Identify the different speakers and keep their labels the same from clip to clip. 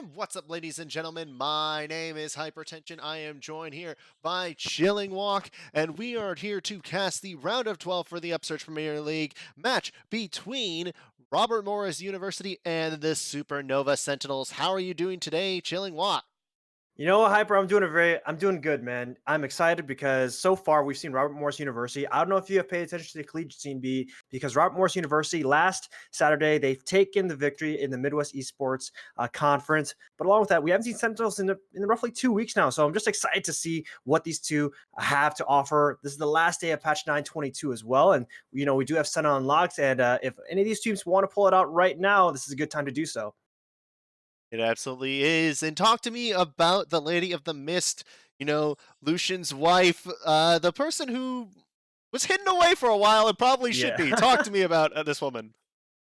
Speaker 1: And what's up, ladies and gentlemen? My name is Hypertension. I am joined here by Chilling Walk, and we are here to cast the round of 12 for the Upsurge Premier League match between Robert Morris University and the Supernova Sentinels. How are you doing today, Chilling Walk?
Speaker 2: You know what, Hyper? I'm doing good, man. I'm excited because so far we've seen Robert Morris University. I don't know if you have paid attention to the collegiate scene B, because Robert Morris University last Saturday they've taken the victory in the Midwest Esports Conference. But along with that, we haven't seen Sentinels in roughly 2 weeks now. So I'm just excited to see what these two have to offer. This is the last day of patch 9.22 as well, and we do have Sentinel unlocked. And if any of these teams want to pull it out right now, this is a good time to do so.
Speaker 1: It absolutely is. And talk to me about the Lady of the Mist, Lucian's wife, the person who was hidden away for a while and probably should be.
Speaker 2: Yeah.
Speaker 1: Talk to me about this woman.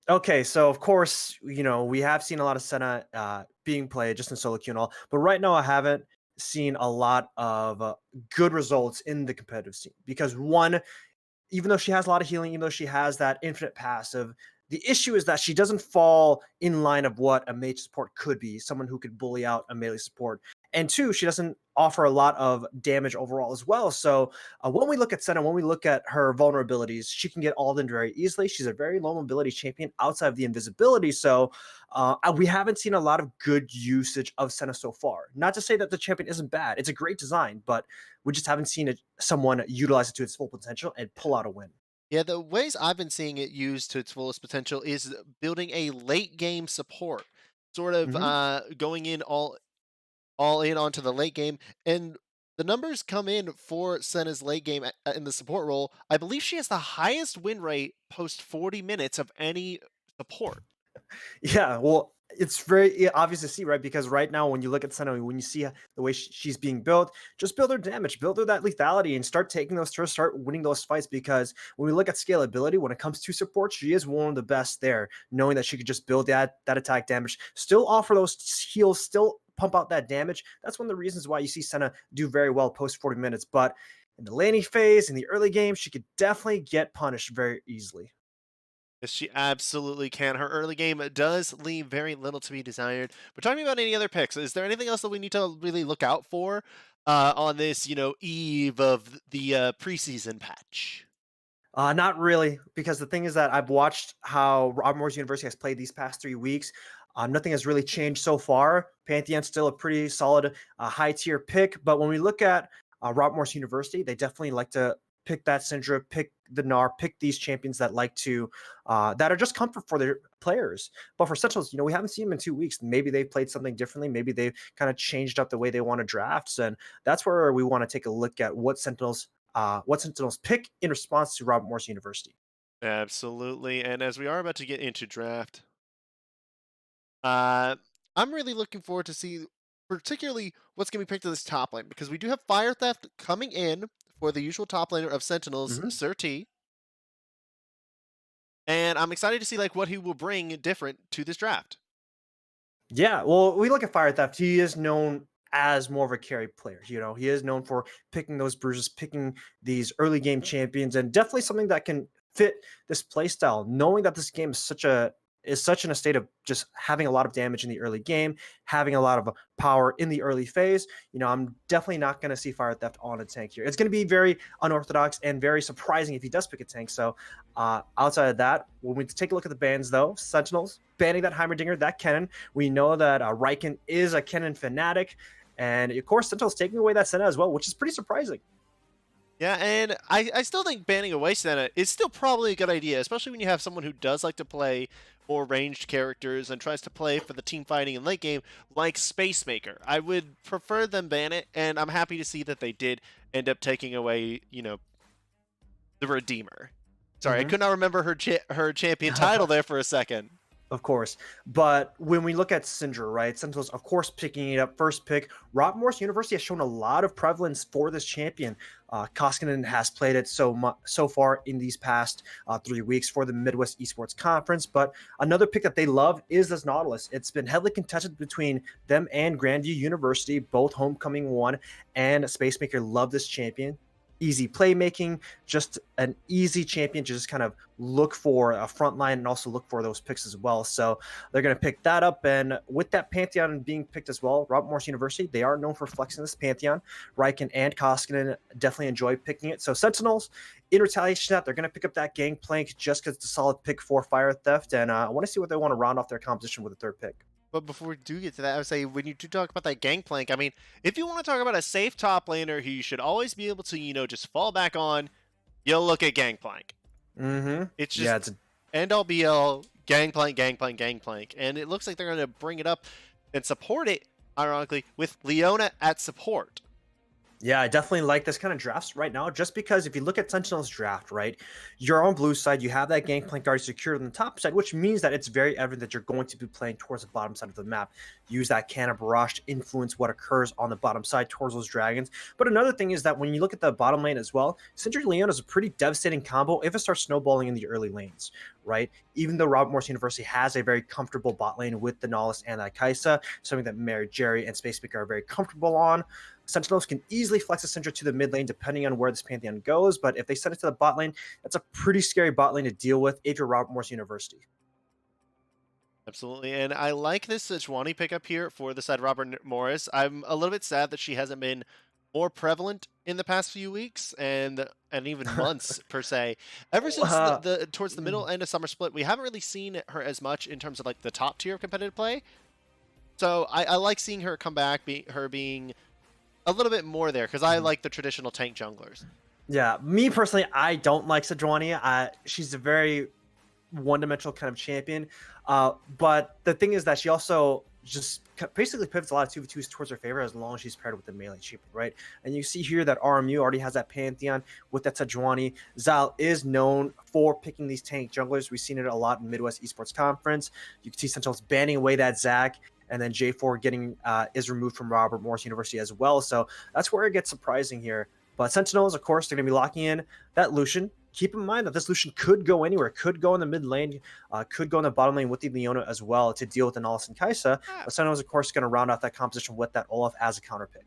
Speaker 2: Okay, so of course, we have seen a lot of Senna being played just in solo queue and all, but right now I haven't seen a lot of good results in the competitive scene because one, even though she has a lot of healing, even though she has that infinite passive, the issue is that she doesn't fall in line of what a mage support could be, someone who could bully out a melee support. And two, she doesn't offer a lot of damage overall as well. So when we look at Senna, when we look at her vulnerabilities, she can get all in very easily. She's a very low mobility champion outside of the invisibility. So we haven't seen a lot of good usage of Senna so far. Not to say that the champion isn't bad. It's a great design, but we just haven't seen someone utilize it to its full potential and pull out a win.
Speaker 1: Yeah, the ways I've been seeing it used to its fullest potential is building a late game support, sort of
Speaker 2: Mhm.
Speaker 1: going in all in onto the late game, and the numbers come in for Senna's late game in the support role. I believe she has the highest win rate post 40 minutes of any support.
Speaker 2: Yeah, well, it's very obvious to see, right? Because right now, when you look at Senna, when you see the way she's being built, just build her damage, build her that lethality, and start taking those turns, start winning those fights. Because when we look at scalability, when it comes to support, she is one of the best there, knowing that she could just build that attack damage, still offer those heals, still pump out that damage. That's one of the reasons why you see Senna do very well post 40 minutes. But in the laning phase, in the early game, she could definitely get punished very easily.
Speaker 1: Yes, she absolutely can. Her early game does leave very little to be desired. But talking about any other picks, is there anything else that we need to really look out for on this, eve of the preseason patch?
Speaker 2: Not really, because the thing is that I've watched how Rob Morris University has played these past 3 weeks. Nothing has really changed so far. Pantheon's still a pretty solid high tier pick, but when we look at Rob Morris University, they definitely like to pick that Syndra, pick the Gnar, pick these champions that like to that are just comfort for their players. But for Sentinels, we haven't seen them in 2 weeks. Maybe they've played something differently. Maybe they've kind of changed up the way they want to draft, and that's where we want to take a look at what Sentinels pick in response to Robert Morris University.
Speaker 1: Absolutely. And as we are about to get into draft, uh, I'm really looking forward to see particularly what's going to be picked in this top lane because we do have Fire Theft coming in for the usual top laner of Sentinels,
Speaker 2: Mhm.
Speaker 1: Sir T. And I'm excited to see like what he will bring different to this draft.
Speaker 2: Yeah, well, we look at Fire Theft. He is known as more of a carry player. He is known for picking those bruises, picking these early game champions, and definitely something that can fit this playstyle. Knowing that this game is such in a state of just having a lot of damage in the early game, having a lot of power in the early phase. I'm definitely not going to see Fire Theft on a tank here. It's going to be very unorthodox and very surprising if he does pick a tank. So outside of that, when we take a look at the bans, though, Sentinels banning that Heimerdinger, that cannon. We know that Riken is a cannon fanatic, and of course, Sentinels taking away that Senna as well, which is pretty surprising.
Speaker 1: Yeah, and I still think banning away Senna is still probably a good idea, especially when you have someone who does like to play more ranged characters and tries to play for the team fighting in late game, like Spacemaker. I would prefer them ban it, and I'm happy to see that they did end up taking away, the Redeemer. Sorry, I
Speaker 2: Mhm.
Speaker 1: could not remember her champion title there for a second.
Speaker 2: Of course. But when we look at Syndra, right, Sentinels, of course, picking it up first pick. Rob Morris University has shown a lot of prevalence for this champion. Koskinen has played it so far in these past 3 weeks for the Midwest Esports Conference. But another pick that they love is this Nautilus. It's been heavily contested between them and Grandview University, both homecoming one, and Spacemaker love this champion. easy playmaking, just an easy champion to just kind of look for a front line and also look for those picks as well. So they're going to pick that up. And with that Pantheon being picked as well, Robert Morris University, they are known for flexing this Pantheon. Riken and Koskinen definitely enjoy picking it. So Sentinels, in retaliation to that, they're going to pick up that Gangplank just because it's a solid pick for Fire Theft. And I want to see what they want to round off their composition with a third pick.
Speaker 1: But before we do get to that, I would say when you do talk about that Gangplank, I mean, if you want to talk about a safe top laner who you should always be able to, just fall back on, you'll look at Gangplank.
Speaker 2: Mm-hmm.
Speaker 1: It's just
Speaker 2: Yeah, it's
Speaker 1: end all be all, Gangplank, Gangplank, Gangplank. And it looks like they're going to bring it up and support it, ironically, with Leona at support.
Speaker 2: Yeah, I definitely like this kind of drafts right now, just because if you look at Sentinel's draft, right, you're on blue side, you have that Gangplank already secured on the top side, which means that it's very evident that you're going to be playing towards the bottom side of the map. Use that Cannon Barrage to influence what occurs on the bottom side towards those dragons. But another thing is that when you look at the bottom lane as well, Syndra Leona is a pretty devastating combo if it starts snowballing in the early lanes, right? Even though Robert Morris University has a very comfortable bot lane with the Nautilus and that Kaisa, something that Mary Jerry and Space Speaker are very comfortable on, Sentinels can easily flex a Syndra to the mid lane depending on where this Pantheon goes, but if they send it to the bot lane, that's a pretty scary bot lane to deal with if you're Robert Morris University.
Speaker 1: Absolutely, and I like this Sejuani pickup here for the side Robert Morris. I'm a little bit sad that she hasn't been more prevalent in the past few weeks and even months per se. Ever since the towards the middle end of Summer Split, we haven't really seen her as much in terms of like the top tier of competitive play. So I like seeing her come back, being a little bit more there because I like the traditional tank junglers.
Speaker 2: Yeah, me personally, I don't like Sejuani. She's a very one-dimensional kind of champion. But the thing is that she also just basically pivots a lot of 2v2s towards her favor as long as she's paired with the melee champion, right? And you see here that RMU already has that Pantheon with that Sejuani. Zal is known for picking these tank junglers. We've seen it a lot in Midwest Esports Conference. You can see Sentinels banning away that Zac, and then J4 getting is removed from Robert Morris University as well. So that's where it gets surprising here. But Sentinels, of course, they're going to be locking in that Lucian. Keep in mind that this Lucian could go anywhere, could go in the mid lane, could go in the bottom lane with the Leona as well to deal with the Nautilus and Kaisa. But Sentinels, of course, going to round off that composition with that Olaf as a counter pick.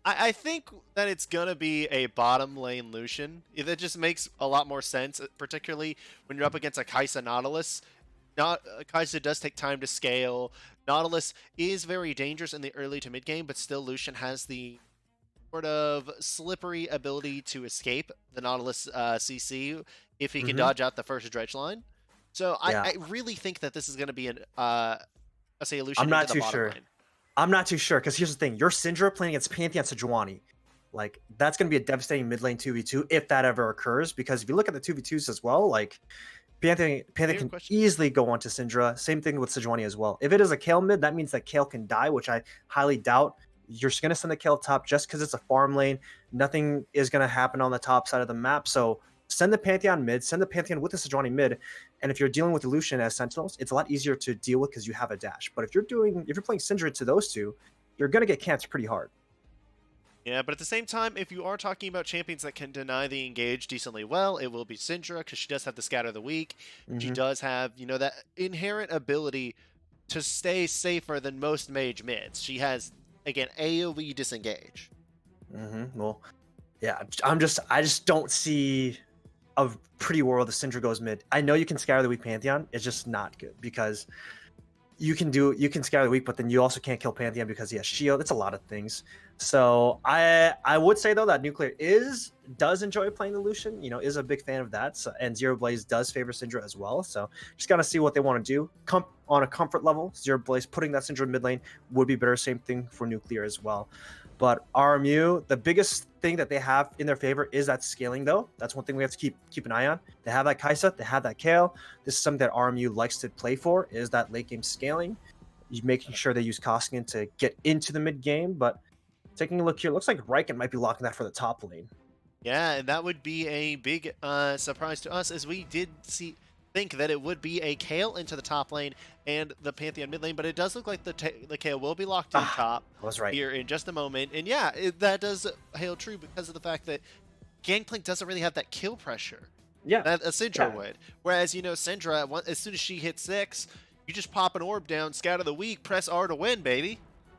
Speaker 1: I think that it's going to be a bottom lane Lucian. That just makes a lot more sense, particularly when you're up against a Kaisa Nautilus. Kaisa does take time to scale. Nautilus is very dangerous in the early to mid game, but still Lucian has the sort of slippery ability to escape the Nautilus CC if he can dodge out the first dredge line. So I really think that this is going to be a Lucian.
Speaker 2: I'm not too sure.
Speaker 1: Lane.
Speaker 2: I'm not too sure because here's the thing: your Syndra playing against Pantheon Sejuani, like that's going to be a devastating mid lane 2v2 if that ever occurs. Because if you look at the 2v2s as well, like Pantheon can easily go onto Syndra. Same thing with Sejuani as well. If it is a Kayle mid, that means that Kayle can die, which I highly doubt. You're going to send the Kayle top just because it's a farm lane. Nothing is going to happen on the top side of the map. So send the Pantheon mid, send the Pantheon with the Sejuani mid. And if you're dealing with Lucian as Sentinels, it's a lot easier to deal with because you have a dash. But if you're playing Syndra to those two, you're going to get camped pretty hard.
Speaker 1: Yeah, but at the same time, if you are talking about champions that can deny the engage decently well, it will be Syndra because she does have the scatter of the weak. She does have, that inherent ability to stay safer than most mage mids. She has, again, AoE disengage.
Speaker 2: Well, yeah, I just don't see a pretty world if Syndra goes mid. I know you can scatter the weak Pantheon. It's just not good because you can scatter the weak, but then you also can't kill Pantheon because he has shield. It's a lot of things. So I would say though that Nuclear does enjoy playing the Lucian. Is a big fan of that. So, and Zero Blaze does favor Syndra as well. So just gotta see what they want to do. On a comfort level, Zero Blaze putting that Syndra mid lane would be better. Same thing for Nuclear as well. But RMU, the biggest thing that they have in their favor is that scaling, though. That's one thing we have to keep an eye on. They have that Kaisa, they have that Kayle. This is something that RMU likes to play for, is that late game scaling. Making sure they use Koskinen to get into the mid game. But taking a look here, looks like Riken might be locking that for the top lane.
Speaker 1: Yeah, and that would be a big surprise to us, as we did think that it would be a Kayle into the top lane and the Pantheon mid lane, but it does look like the Kayle will be locked in top.
Speaker 2: I was right.
Speaker 1: Here in just a moment. And yeah, that does hail true because of the fact that Gangplank doesn't really have that kill pressure that a Syndra would. Whereas, Syndra, as soon as she hits 6, you just pop an orb down, scatter the weak, press R to win, baby.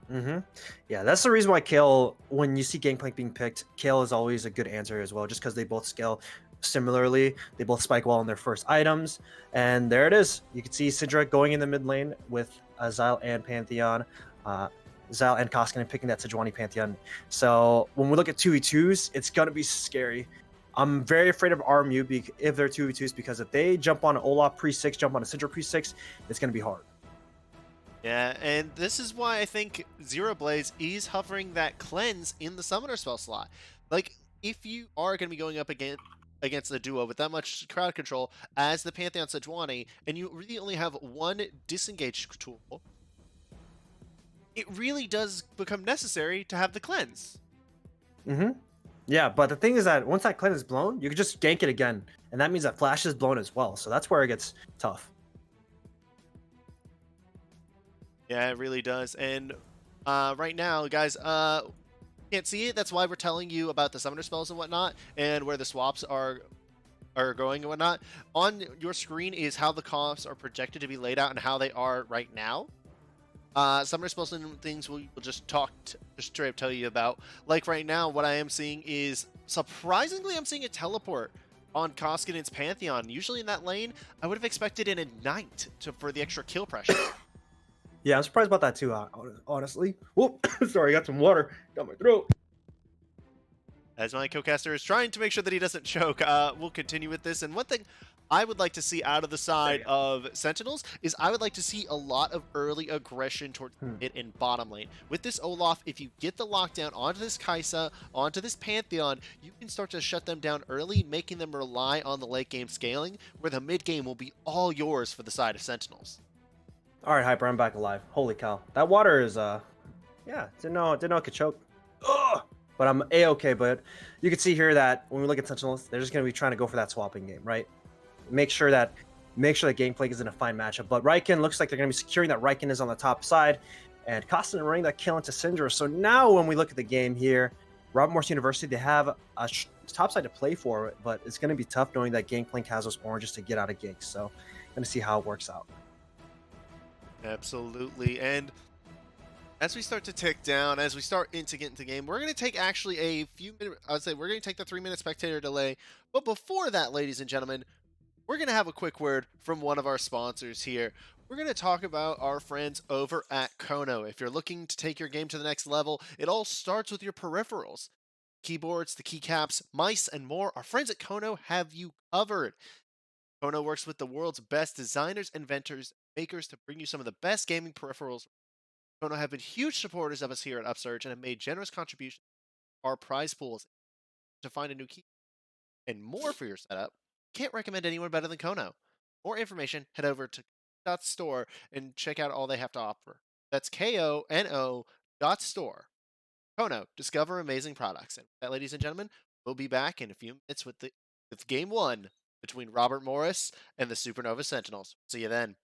Speaker 2: Yeah, that's the reason why Kale, when you see Gangplank being picked, Kale is always a good answer as well, just because they both scale similarly. They both spike well on their first items. And there it is. You can see Sidra going in the mid lane with Xyle and Pantheon. Xyle and Koskinen picking that Sejuani Pantheon. So when we look at 2v2s, it's going to be scary. I'm very afraid of RMU if they're 2v2s, because if they jump on Olaf pre-6, jump on a Sidra pre-6, it's going to be hard.
Speaker 1: Yeah, and this is why I think Zero Blaze is hovering that cleanse in the summoner spell slot. Like, if you are going to be going up against the duo with that much crowd control as the Pantheon Sejuani, and you really only have one disengage tool, it really does become necessary to have the cleanse.
Speaker 2: Yeah, but the thing is that once that cleanse is blown, you can just gank it again, and that means that flash is blown as well. So that's where it gets tough.
Speaker 1: Yeah, it really does. And right now, guys, can't see it. That's why we're telling you about the summoner spells and whatnot, and where the swaps are going and whatnot. On your screen is how the comps are projected to be laid out and how they are right now. Summoner spells and things we'll just straight up tell you about. Like right now, what I am seeing is, surprisingly, I'm seeing a teleport on Koskinen's Pantheon. Usually in that lane, I would have expected an Ignite for the extra kill pressure.
Speaker 2: Yeah, I'm surprised about that too, honestly. Whoop, sorry, I got some water down my throat.
Speaker 1: As my co-caster is trying to make sure that he doesn't choke, we'll continue with this. And one thing I would like to see out of the side of Sentinels is I would like to see a lot of early aggression towards mid and bottom lane. With this Olaf, if you get the lockdown onto this Kai'Sa, onto this Pantheon, you can start to shut them down early, making them rely on the late game scaling, where the mid game will be all yours for the side of Sentinels.
Speaker 2: All right, Hyper, I'm back alive. Holy cow. That water is, yeah, didn't know it could choke. Ugh! But I'm A-okay, but you can see here that when we look at Sentinels, they're just going to be trying to go for that swapping game, right? Make sure that Gangplank is in a fine matchup. But Riken looks like they're going to be securing that Riken is on the top side, and Koskinen running that kill into Syndra. So now when we look at the game here, Robert Morris University, they have a top side to play for, but it's going to be tough knowing that Gangplank has those oranges to get out of ganks. So going to see how it works out.
Speaker 1: Absolutely. And as we start to tick down, as we start to get into game, we're going to take actually a few minutes. I would say we're going to take the 3-minute spectator delay. But before that, ladies and gentlemen, we're going to have a quick word from one of our sponsors here. We're going to talk about our friends over at Kono. If you're looking to take your game to the next level, it all starts with your peripherals. Keyboards, the keycaps, mice, and more. Our friends at Kono have you covered. Kono works with the world's best designers, inventors, makers to bring you some of the best gaming peripherals. Kono have been huge supporters of us here at Upsurge and have made generous contributions to our prize pools to find a new key and more for your setup. Can't recommend anyone better than Kono. More information, head over to .store and check out all they have to offer. That's KONO.store. Kono, discover amazing products. And with that, ladies and gentlemen, we'll be back in a few minutes with game 1 between Robert Morris and the Supernova Sentinels. See you then.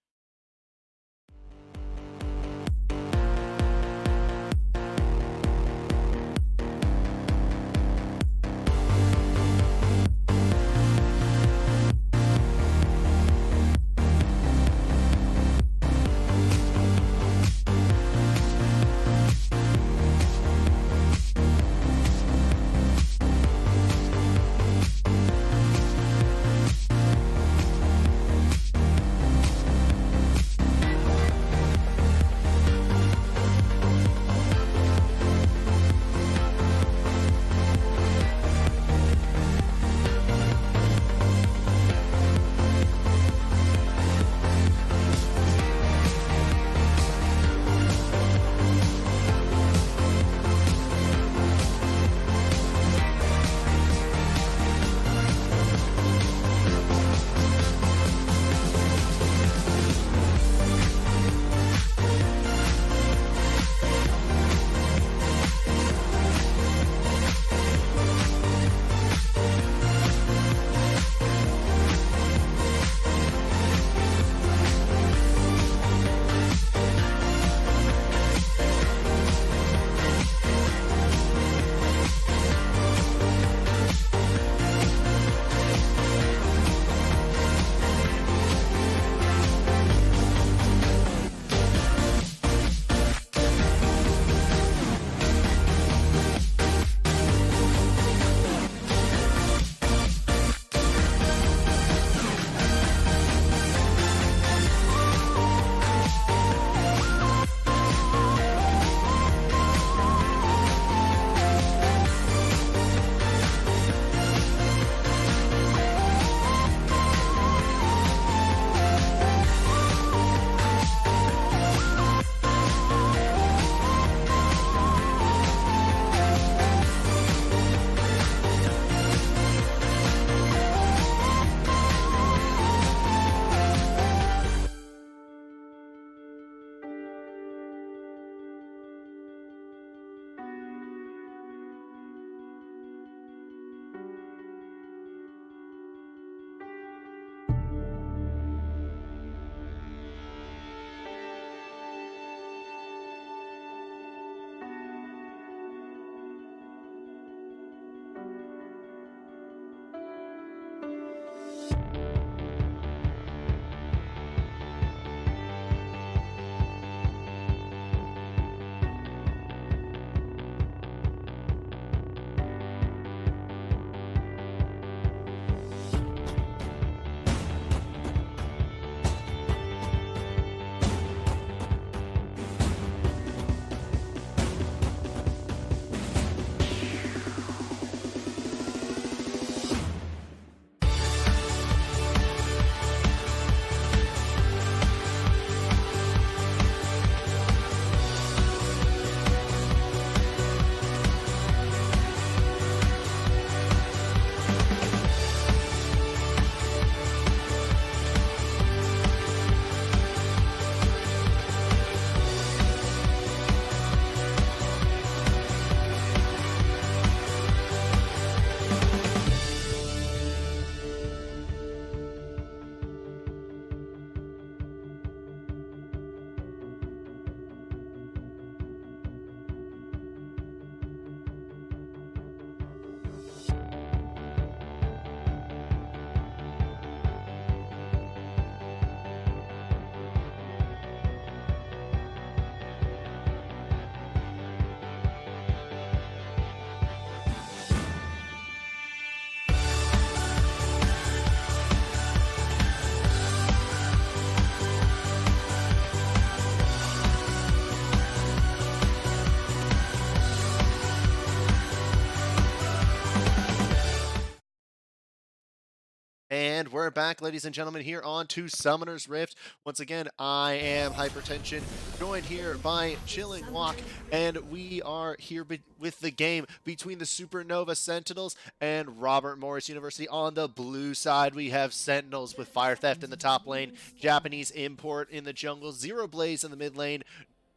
Speaker 1: And we're back, ladies and gentlemen, here on to Summoner's Rift. Once again, I am Hypertension, joined here by Chilling Walk, and we are here with the game between the Supernova Sentinels and Robert Morris University. On the blue side, we have Sentinels with Fire Theft in the top lane, Japanese Import in the jungle, Zero Blaze in the mid lane,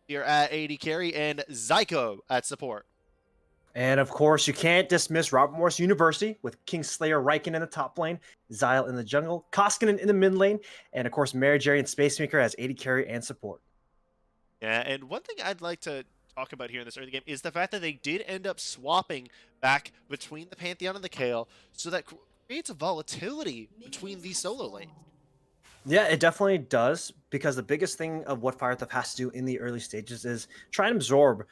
Speaker 1: here at AD carry, and Zyko at support.
Speaker 2: And of course, you can't dismiss Robert Morris University with Kingslayer Riken in the top lane, Zyle in the jungle, Koskinen in the mid lane, and of course, Mary Jerry and Spacemaker as AD carry and support.
Speaker 1: Yeah, and one thing I'd like to talk about here in this early game is the fact that they did end up swapping back between the Pantheon and the Kayle, so that creates a volatility between these solo lanes.
Speaker 2: Yeah, it definitely does, because the biggest thing of what Fire Theft has to do in the early stages is try and absorb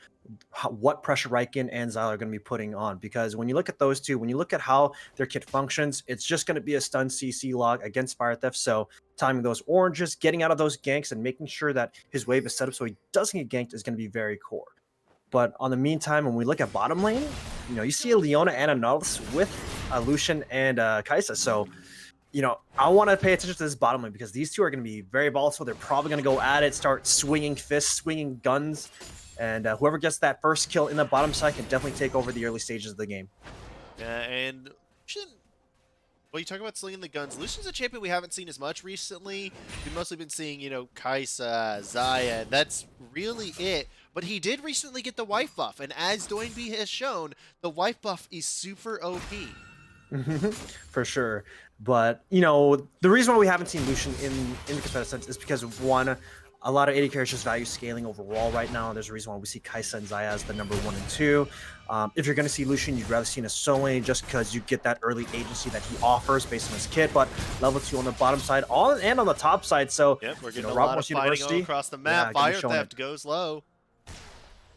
Speaker 2: what pressure Riken and Zyle are going to be putting on. Because when you look at those two, when you look at how their kit functions, it's just going to be a stun CC log against Fire Theft. So timing those oranges, getting out of those ganks, and making sure that his wave is set up so he doesn't get ganked is going to be very core. But on the meantime, when we look at bottom lane, you see a Leona and a Nautilus with Lucian and Kai'Sa. So I want to pay attention to this bottom lane because these two are going to be very volatile. They're probably going to go at it, start swinging fists, swinging guns, and whoever gets that first kill in the bottom side can definitely take over the early stages of the game.
Speaker 1: Yeah, and Lucian, well, you talk about slinging the guns. Lucian's a champion we haven't seen as much recently. We've mostly been seeing, Kai'Sa, Xayah, and that's really it. But he did recently get the wife buff, and as Doinby has shown, the wife buff is super OP.
Speaker 2: For sure. But, the reason why we haven't seen Lucian in the competitive sense is because, one, a lot of AD carries just value scaling overall right now. There's a reason why we see Kai'Sa and Xayah as the number 1 and 2. If you're going to see Lucian, you'd rather see in a solo lane just because you get that early agency that he offers based on his kit. But level 2 on the bottom side and on the top side. So,
Speaker 1: yep, we're getting a lot of fighting all across the map. Fire Theft goes low.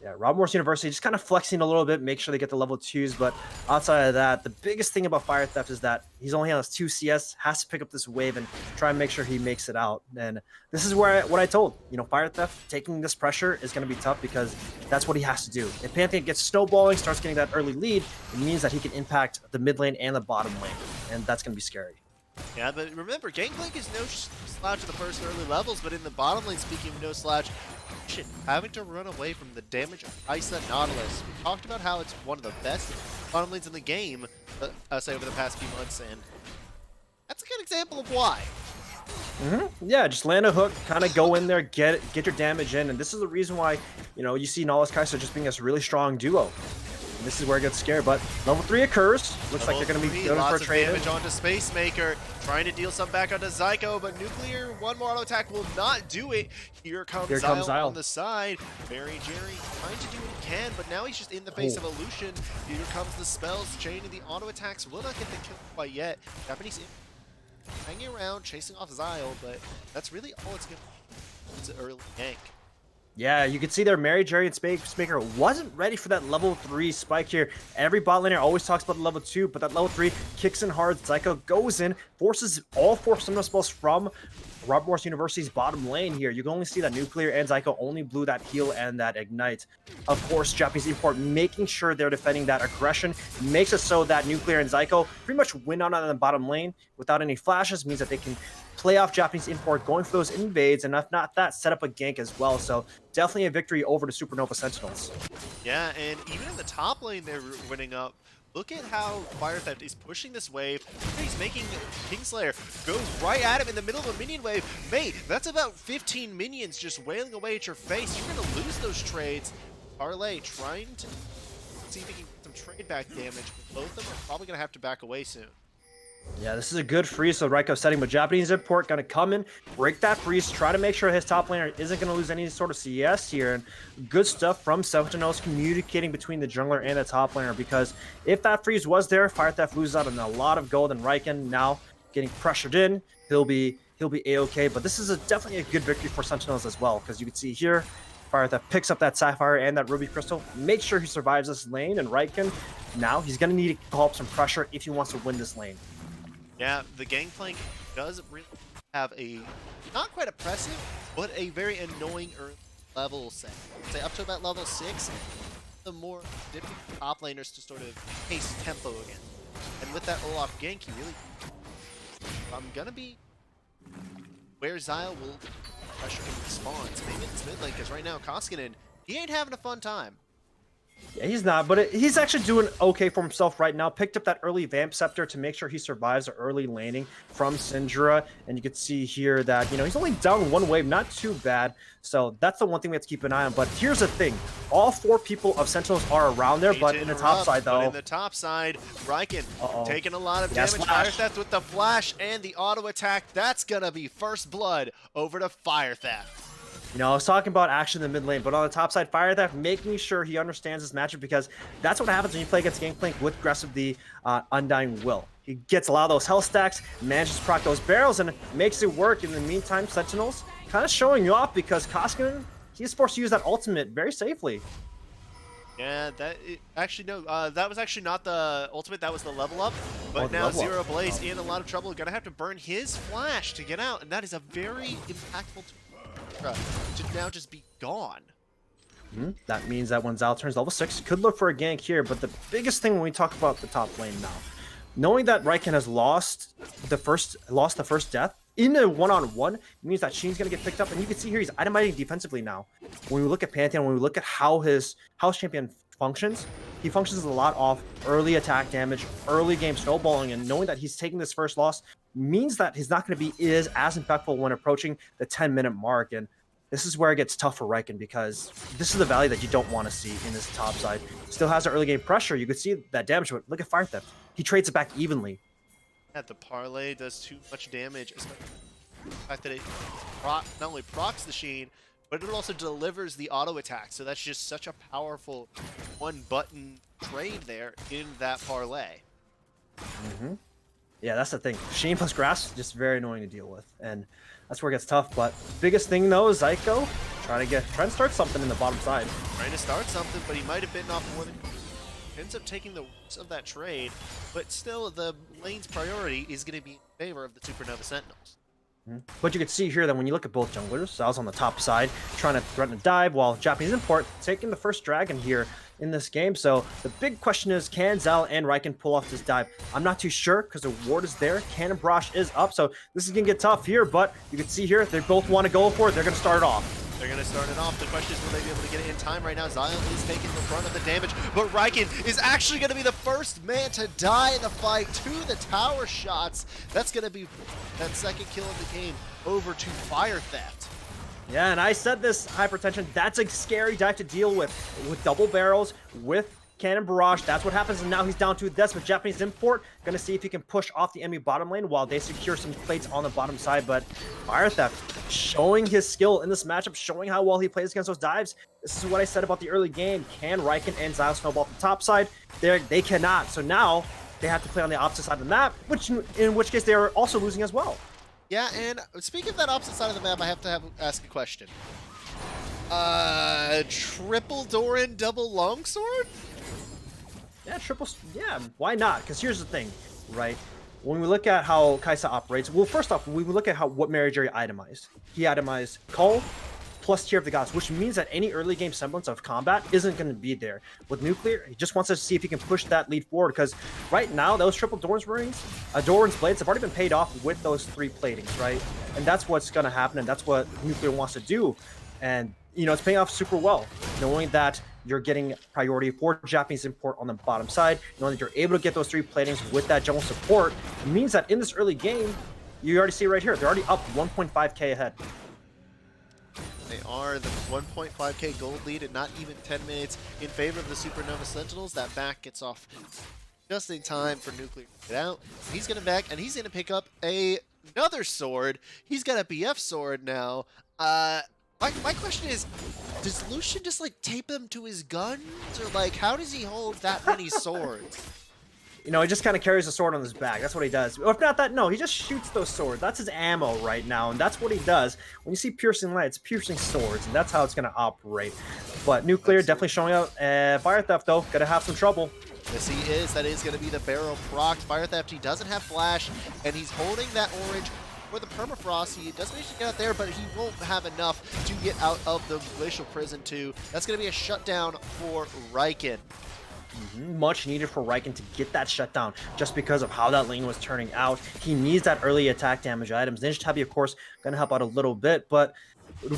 Speaker 2: Yeah, Rob Morris University just kind of flexing a little bit, make sure they get the level 2s. But outside of that, the biggest thing about Fire Theft is that he's only has 2 CS, has to pick up this wave and try and make sure he makes it out. And this is what I told. Fire Theft taking this pressure is going to be tough because that's what he has to do. If Pantheon gets snowballing, starts getting that early lead, it means that he can impact the mid lane and the bottom lane. And that's going to be scary.
Speaker 1: Yeah, but remember, Gangplank is no slouch at the first early levels, but in the bottom lane, speaking of no slouch, having to run away from the damage of Kai'Sa Nautilus. We talked about how it's one of the best bottom lanes in the game, say over the past few months, and that's a good example of why.
Speaker 2: Yeah, just land a hook, kind of go in there, get your damage in, and this is the reason why you see Nautilus Kai'Sa just being this really strong duo. And this is where it gets scary, but level 3 occurs. Looks like they're going to be going for a trade.
Speaker 1: Lots of damage onto Spacemaker, trying to deal some back onto Zyko, but Nuclear, one more auto attack will not do it. Here comes Zyle on the side. Mary Jerry trying to do what he can, but now he's just in the face of Illusion. Here comes the spells, chaining the auto attacks. Will not get the kill quite yet. Japanese hanging around, chasing off Zyle, but that's really all it's going to be. It's an early gank.
Speaker 2: Yeah, you can see there Mary Jerry and Spacemaker wasn't ready for that level 3 spike here. Every bot laner always talks about the level 2, but that level 3 kicks in hard. Zyko goes in, forces all 4 Sentinel spells from Robert Morris University's bottom lane here. You can only see that Nuclear and Zyko only blew that heal and that ignite. Of course, Japanese Import making sure they're defending that aggression makes it so that Nuclear and Zyko pretty much win on the bottom lane without any flashes, means that they can play off Japanese Import, going for those invades, and if not that, set up a gank as well. So definitely a victory over the Supernova Sentinels.
Speaker 1: Yeah, and even in the top lane they're winning up. Look at how Fire Theft is pushing this wave. He's making Kingslayer go right at him in the middle of a minion wave. Mate, that's about 15 minions just wailing away at your face. You're going to lose those trades. Parlay trying to see if he can get some trade back damage, but both of them are probably going to have to back away soon.
Speaker 2: Yeah, this is a good freeze, so Raiko setting, but Japanese Import going to come in, break that freeze, try to make sure his top laner isn't going to lose any sort of CS here, and good stuff from Sentinels communicating between the jungler and the top laner, because if that freeze was there, Fire Theft loses out on a lot of gold, and Riken now getting pressured in, he'll be A-okay, but this is definitely a good victory for Sentinels as well, because you can see here, Fire Theft picks up that Sapphire and that Ruby Crystal, make sure he survives this lane, and Riken, now he's going to need to call up some pressure if he wants to win this lane.
Speaker 1: Yeah, the Gangplank does really have a, not quite oppressive, but a very annoying early level set. I'd say up to about level 6, the more difficult top laners to sort of pace tempo again. And with that Olaf gank, he really I'm gonna be where Xyle will pressure him response. Maybe it's mid lane, because right now Koskinen, he ain't having a fun time.
Speaker 2: Yeah, he's not, but he's actually doing okay for himself right now. Picked up that early Vamp Scepter to make sure he survives the early laning from Syndra. And you can see here that, you know, he's only down one wave, not too bad. So that's the one thing we have to keep an eye on. But here's the thing. All 4 people of Sentinels are around there, but in the top side, though.
Speaker 1: But in the top side, Riken taking a lot of damage.
Speaker 2: Flash.
Speaker 1: Fire Theft with the flash and the auto attack. That's going to be first blood over to Fire Theft.
Speaker 2: You know, I was talking about action in the mid lane, but on the top side, Fire Theft, making sure he understands this matchup, because that's what happens when you play against Gangplank with aggressive the Undying Will. He gets a lot of those health stacks, manages to proc those barrels, and makes it work. In the meantime, Sentinels kind of showing you off, because Koskinen, he's forced to use that ultimate very safely.
Speaker 1: Yeah, that was actually not the ultimate, that was the level up. But now Zero Blaze in a lot of trouble, gonna have to burn his flash to get out, and that is a very impactful to now just be gone.
Speaker 2: That means that when Xyle turns level 6, could look for a gank here, but the biggest thing when we talk about the top lane now, knowing that Riken has lost the first death in a one-on-one, means that Sheen's gonna get picked up, and you can see here he's itemizing defensively now. When we look at Pantheon, when we look at how his house champion functions, he functions a lot off early attack damage, early game snowballing, and knowing that he's taking this first loss means that he's not going to be as impactful when approaching the 10-minute mark. And this is where it gets tough for Riken, because this is the value that you don't want to see in this top side. Still has the early game pressure. You could see that damage, but look at Fire Theft. He trades it back evenly.
Speaker 1: Yeah, the parlay does too much damage, especially the fact that it not only procs the Sheen, but it also delivers the auto attack. So that's just such a powerful one-button trade there in that parlay.
Speaker 2: Yeah, that's the thing. Sheen plus Grass, just very annoying to deal with, and that's where it gets tough. But biggest thing though is Zyko trying to start something in the bottom side.
Speaker 1: Trying to start something, but he might have bitten off more than ends up taking the worst of that trade. But still, the lane's priority is going to be in favor of the Supernova Sentinels.
Speaker 2: But you can see here that when you look at both junglers, Zyle's on the top side trying to threaten a dive, while Japanese Import taking the first dragon here in this game. So the big question is, can Xyle and Riken pull off this dive? I'm not too sure, because the ward is there. Cannon Barrage is up, so this is going to get tough here. But you can see here, they both want to go for it. They're going to start it off.
Speaker 1: They're going to start it off. The question is, will they be able to get it in time? Right now, Xyle is taking the brunt of the damage, but Riken is actually going to be the first man to die in the fight to the tower shots. That's going to be that second kill of the game over to Fire Theft.
Speaker 2: Yeah, and I said this, Hypertension, that's a scary dive to deal with double barrels, with Cannon Barrage. That's what happens, and now he's down to this, but Japanese Import gonna see if he can push off the enemy bottom lane while they secure some plates on the bottom side. But Fire Theft showing his skill in this matchup, showing how well he plays against those dives. This is what I said about the early game. Can Riken and Xyle snowball at the top side? They cannot, so now they have to play on the opposite side of the map, in which case they are also losing as well.
Speaker 1: Yeah, and speaking of that opposite side of the map, I have to ask a question. Triple Doran, double longsword?
Speaker 2: Yeah, why not? Because here's the thing, right? When we look at how Kai'Sa operates, well, first off, we look at what Mary Jerry itemized. He itemized Cull plus Tear of the Gods, which means that any early game semblance of combat isn't going to be there. With Nuclear, he just wants us to see if he can push that lead forward, because right now, those triple Doran's rings, Doran's blades have already been paid off with those 3 platings, right? And that's what's going to happen, and that's what Nuclear wants to do. And, you know, it's paying off super well, knowing that you're getting priority for Japanese Import on the bottom side, knowing that you're able to get those 3 platings with that jungle support. It means that in this early game, you already see right here, they're already up 1.5k ahead.
Speaker 1: They are the 1.5k gold lead and not even 10 minutes in favor of the Supernova Sentinels. That back gets off just in time for Nuclear to get out. He's going to back, and he's going to pick up another sword. He's got a BF sword now. My question is, does Lucian just like tape them to his guns, or like how does he hold that many swords?
Speaker 2: You know, he just kind of carries a sword on his back. That's what he does. Or if not that, no, he just shoots those swords. That's his ammo right now, and that's what he does. When you see piercing light, it's piercing swords, and that's how it's going to operate. But Nuclear definitely showing out. Fire Theft, though, going to have some trouble.
Speaker 1: Yes, he is. That is going to be the barrel proc. Fire Theft, he doesn't have flash, and he's holding that orange for the permafrost. He does manage to get out there, but he won't have enough to get out of the glacial prison too. That's going to be a shutdown for Riken.
Speaker 2: Much needed for Riken to get that shutdown just because of how that lane was turning out. He needs that early attack damage items. Ninja Tabi, of course, going to help out a little bit, but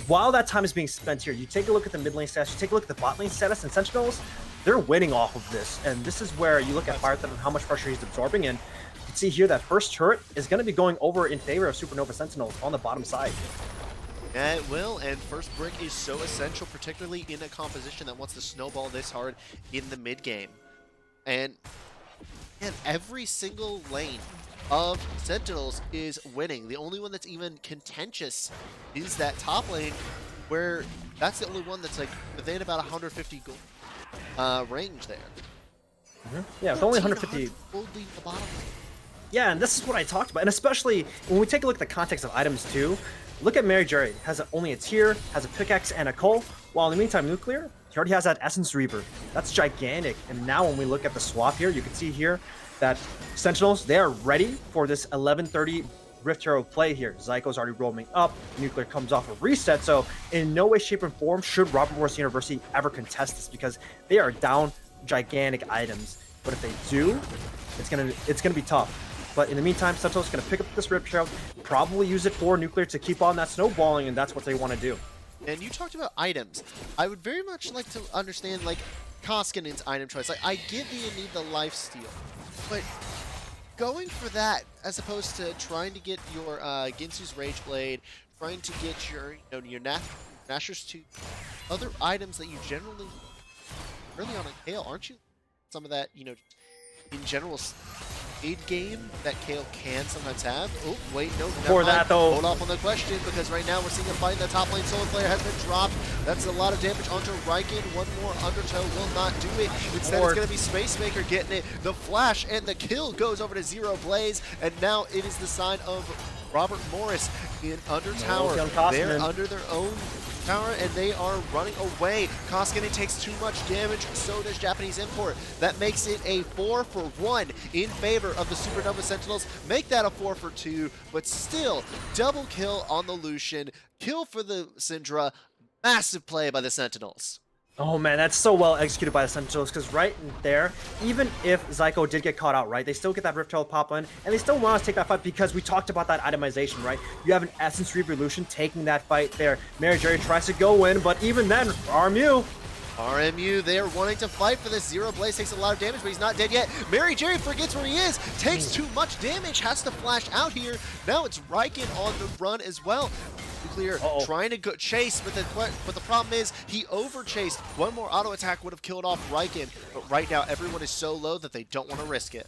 Speaker 2: while that time is being spent here, you take a look at the mid lane status, you take a look at the bot lane status, and Sentinels, they're winning off of this. And this is where you look at Firethread and how much pressure he's absorbing. And you can see here that first turret is going to be going over in favor of Supernova Sentinels on the bottom side.
Speaker 1: Yeah, it will, and first brick is so essential, particularly in a composition that wants to snowball this hard in the mid game. And every single lane of Sentinels is winning. The only one that's even contentious is that top lane, where that's the only one that's like within about 150 gold range there.
Speaker 2: Yeah, it's only 150.
Speaker 1: Gold lead the bottom lane.
Speaker 2: Yeah, and this is what I talked about. And especially when we take a look at the context of items too, look at Mary Jerry. Has only a tier, has a pickaxe and a coal, while in the meantime, Nuclear, he already has that Essence Reaver. That's gigantic. And now when we look at the swap here, you can see here that Sentinels, they are ready for this 11:30 Rift Hero play here. Zyko's already roaming up. Nuclear comes off a reset. So in no way, shape, or form should Robert Morris University ever contest this because they are down gigantic items. But if they do, it's gonna be tough. But in the meantime, Sentinel's going to pick up this Rift Hero, probably use it for Nuclear to keep on that snowballing, and that's what they want to do.
Speaker 1: And you talked about items. I would very much like to understand, like, Koskinen's item choice. Like, I get that you need the lifesteal, but going for that as opposed to trying to get your Ginsu's Rage Blade, trying to get your, your Nashor's Tooth, other items that you generally early on in Kale, aren't you? Some of that, in general game that Kale can sometimes have. Oh, wait, no.
Speaker 2: For that, though.
Speaker 1: Hold off on the question, because right now we're seeing a fight in the top lane. Solar Player has been dropped. That's a lot of damage onto Riken. One more Undertow will not do it. Instead, it's going to be Space Maker getting it. The flash and the kill goes over to Zero Blaze, and now it is the sign of Robert Morris in Under Tower. They're under their own tower, and they are running away. Koskinen takes too much damage, so does Japanese Import. That makes it a 4-for-1 in favor of the Supernova Sentinels. Make that a 4-for-2, but still, double kill on the Lucian, kill for the Syndra. Massive play by the Sentinels.
Speaker 2: Oh man, that's so well executed by the Sentinels, because right there, even if Zyko did get caught out, right, they still get that Rift Tail pop in, and they still want to take that fight because we talked about that itemization, right? You have an Essence Revolution taking that fight there. Mary Jerry tries to go in, but even then, RMU,
Speaker 1: they are wanting to fight for this. Zero Blaze takes a lot of damage, but he's not dead yet. Mary Jerry forgets where he is, takes too much damage, has to flash out here. Now it's Riken on the run as well. Nuclear trying to go chase, but the problem is he over-chased. One more auto attack would have killed off Riken, but right now everyone is so low that they don't want to risk it.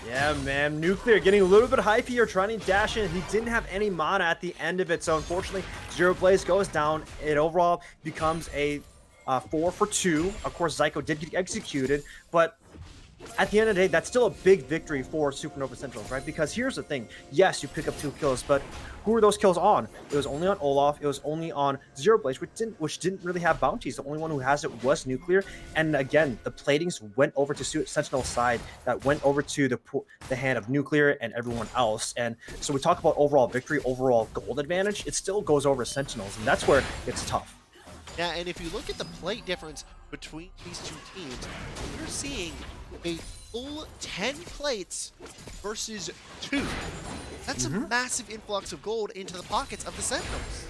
Speaker 2: Yeah, man, Nuclear getting a little bit hypey here, trying to dash in. He didn't have any mana at the end of it, so unfortunately, Zero Blaze goes down. It overall becomes a 4-for-2. Of course, Zyko did get executed, but at the end of the day, that's still a big victory for Supernova Sentinels, right? Because here's the thing. Yes, you pick up 2 kills, but who were those kills on? It was only on Olaf. It was only on Zero Blaze, which didn't really have bounties. The only one who has it was Nuclear. And again, the platings went over to Sentinel's side. That went over to the hand of Nuclear and everyone else. And so we talk about overall victory, overall gold advantage. It still goes over Sentinels, and that's where it's tough.
Speaker 1: Yeah, and if you look at the plate difference between these two teams, we're seeing a full 10 plates versus 2. That's a massive influx of gold into the pockets of the Sentinels.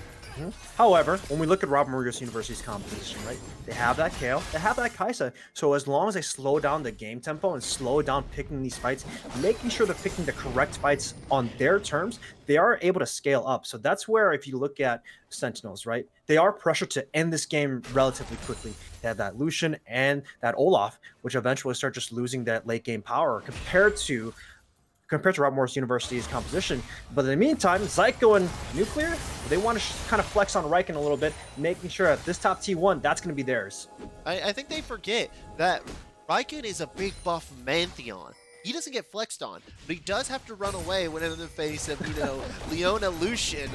Speaker 2: However, when we look at Robert Morris University's composition, right, they have that Kale, they have that Kaisa. So as long as they slow down the game tempo and slow down picking these fights, making sure they're picking the correct fights on their terms, they are able to scale up. So that's where, if you look at Sentinels, right, they are pressured to end this game relatively quickly. They have that Lucian and that Olaf, which eventually start just losing that late game power compared to Robert Morris University's composition. But in the meantime, Zyko and Nuclear, they want to kind of flex on Riken a little bit, making sure that this top T1, that's going to be theirs.
Speaker 1: I think they forget that Riken is a big buff Mantheon. He doesn't get flexed on, but he does have to run away when in the face of, Leona Lucian.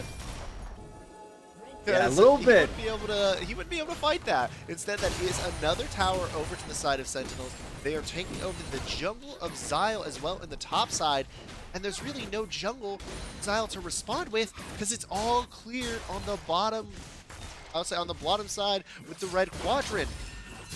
Speaker 2: Yeah, a little bit.
Speaker 1: He wouldn't be able to fight that. Instead, that is another tower over to the side of Sentinels. They are taking over the jungle of Xyle as well in the top side, and there's really no jungle Xyle to respond with because it's all cleared on the bottom. I'll say on the bottom side with the red quadrant.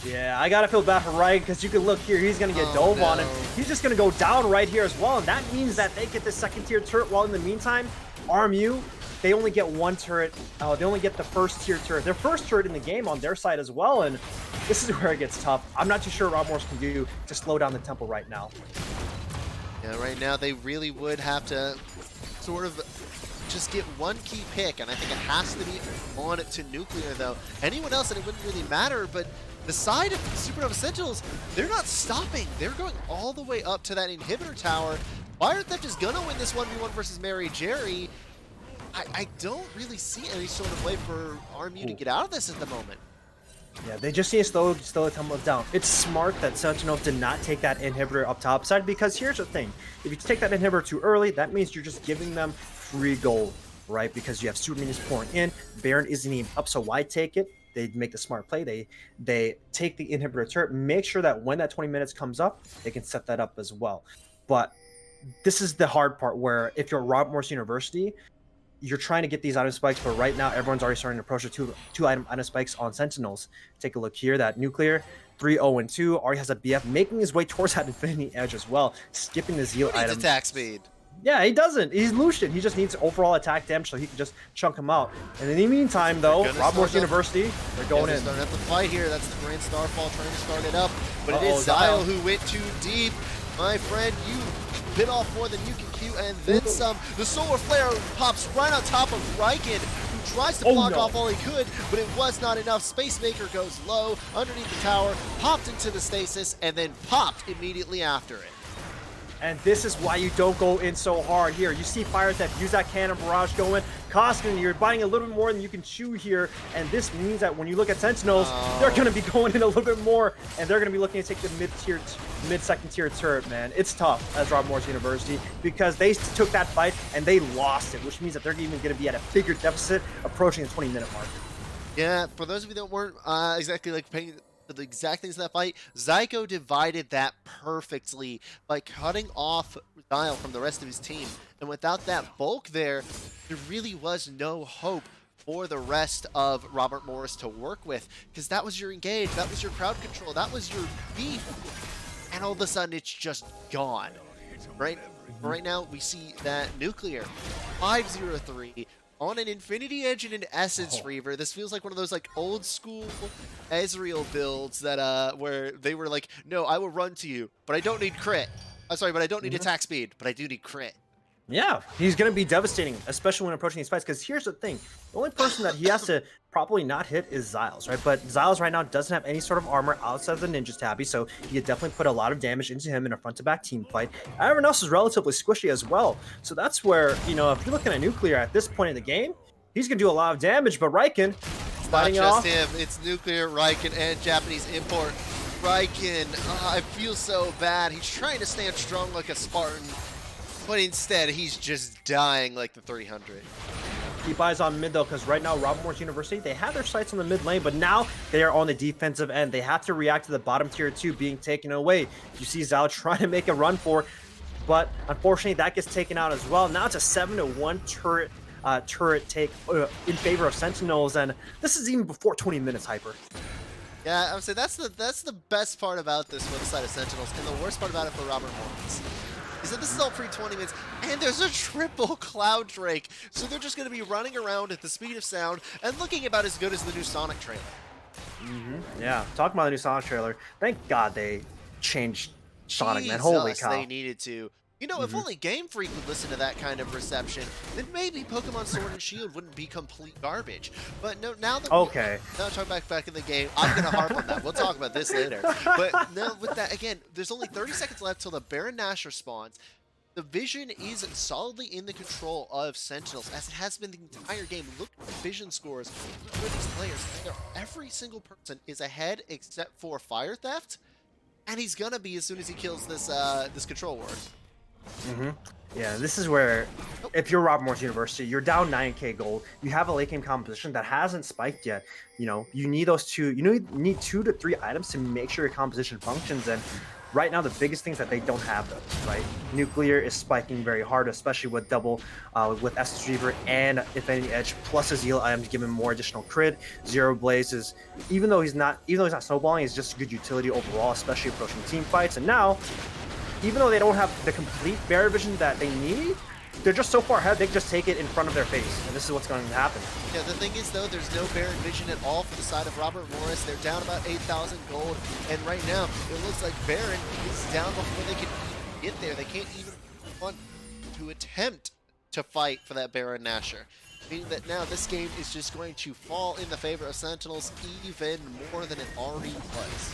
Speaker 2: Yeah, I gotta feel bad for Ryan because you can look here. He's gonna get dove on him. He's just gonna go down right here as well, and that means that they get the second tier turret. While in the meantime, RMU, they only get one turret. They only get the first tier turret. Their first turret in the game on their side as well, and this is where it gets tough. I'm not too sure what Morse can do to slow down the tempo right now.
Speaker 1: Yeah, right now they really would have to sort of just get one key pick, and I think it has to be on to Nuclear, though. Anyone else, and it wouldn't really matter, but the side of Supernova Sentinels, they're not stopping. They're going all the way up to that inhibitor tower. Fire Theft is gonna win this 1v1 versus Mary Jerry. I don't really see any sort of way for RMU to get out of this at the moment.
Speaker 2: Yeah, they just need to slow the tempo down. It's smart that Sentinel did not take that inhibitor up top side, because here's the thing. If you take that inhibitor too early, that means you're just giving them free gold, right? Because you have super minions pouring in. Baron isn't even up, so why take it? They make the smart play. They take the inhibitor turret, make sure that when that 20 minutes comes up, they can set that up as well. But this is the hard part, where if you're Robert Morris University, you're trying to get these item spikes, but right now everyone's already starting to approach the two item spikes on Sentinels. Take a look here. That Nuclear 3-0-2 already has a BF making his way towards that Infinity Edge as well, skipping the Zeal item.
Speaker 1: Attack speed.
Speaker 2: Yeah, he doesn't. He's Lucian. He just needs overall attack damage so he can just chunk him out. And in the meantime, though, Rob Morris University, they're going in.
Speaker 1: Starting up the fight here. That's the Grand Starfall trying to start it up, but it is Zyle who went too deep. My friend, you bit off more than you can cue, and then some. The Solar Flare pops right on top of Riken, who tries to block off all he could, but it was not enough. Space Maker goes low underneath the tower, popped into the stasis, and then popped immediately after it.
Speaker 2: And this is why you don't go in so hard here. You see Fire Theft use that Cannon Barrage going. Koskinen, you're biting a little bit more than you can chew here. And this means that when you look at Sentinels, they're going to be going in a little bit more. And they're going to be looking to take the mid-second tier turret, man. It's tough as Rob Morris University, because they took that fight and they lost it, which means that they're even going to be at a bigger deficit approaching the 20-minute mark.
Speaker 1: Yeah, for those of you that weren't exactly like paying the exact things in that fight, Zyko divided that perfectly by cutting off Zyle from the rest of his team. And without that bulk there really was no hope for the rest of Robert Morris to work with, because that was your engage, that was your crowd control, that was your beef, and all of a sudden it's just gone. Right now we see that Nuclear 5-0-3 on an Infinity Edge and an Essence Reaver. This feels like one of those like old school Ezreal builds that where they were like, no, I will run to you, but I don't need crit. I'm sorry, but I don't need attack speed, but I do need crit.
Speaker 2: Yeah, he's going to be devastating, especially when approaching these fights, because here's the thing. The only person that he has to probably not hit is Zyles, right? But Zyles right now doesn't have any sort of armor outside of the Ninja's Tabby, so he could definitely put a lot of damage into him in a front-to-back team fight. Everyone else is relatively squishy as well. So that's where, you know, if you're looking at Nuclear at this point in the game, he's going to do a lot of damage, but Riken fighting
Speaker 1: off.
Speaker 2: Not just
Speaker 1: him, it's Nuclear, Riken, and Japanese import. Riken, I feel so bad. He's trying to stand strong like a Spartan, but instead, he's just dying like the 300.
Speaker 2: Keep eyes on mid, though, because right now, Robert Morris University, they have their sights on the mid lane, but now they are on the defensive end. They have to react to the bottom tier 2 being taken away. You see Zhao trying to make a run for, but unfortunately, that gets taken out as well. Now it's a 7-1 turret take in favor of Sentinels, and this is even before 20 minutes, Hyper.
Speaker 1: Yeah, I would say that's the best part about this for the side of Sentinels, and the worst part about it for Robert Morris. Is that this is all pre-20 minutes, and there's a triple Cloud Drake, so they're just going to be running around at the speed of sound and looking about as good as the new Sonic trailer.
Speaker 2: Yeah, talking about the new Sonic trailer, thank God they changed Sonic, man. Holy cow.
Speaker 1: They needed to. You know, if only Game Freak would listen to that kind of reception, then maybe Pokemon Sword and Shield wouldn't be complete garbage. But no, now that now talk back in the game, I'm gonna harp on that. We'll talk about this later. But no, with that again, there's only 30 seconds left till the Baron Nash responds. The vision is solidly in the control of Sentinels, as it has been the entire game. Look at the vision scores for these players. Every single person is ahead except for Fire Theft, and he's gonna be as soon as he kills this this control ward.
Speaker 2: Yeah, this is where, if you're Robert Morris University, you're down 9k gold. You have a late game composition that hasn't spiked yet. You know, you need those two. You need 2 to 3 items to make sure your composition functions. And Right now, the biggest things that they don't have those, right? Nuclear is spiking very hard, especially with double, with Estus Reaver and Infinity Edge plus a Zeal item to give him more additional crit. Zero Blaze is, even though he's not snowballing, he's just good utility overall, especially approaching team fights. And now, even though they don't have the complete barrier vision that they need, they're just so far ahead, they can just take it in front of their face, and this is what's going to happen.
Speaker 1: Yeah, the thing is, though, there's no Baron vision at all for the side of Robert Morris. They're down about 8,000 gold, and right now, it looks like Baron is down before they can even get there. They can't even want to attempt to fight for that Baron Nashor, meaning that now this game is just going to fall in the favor of Sentinels even more than it already was.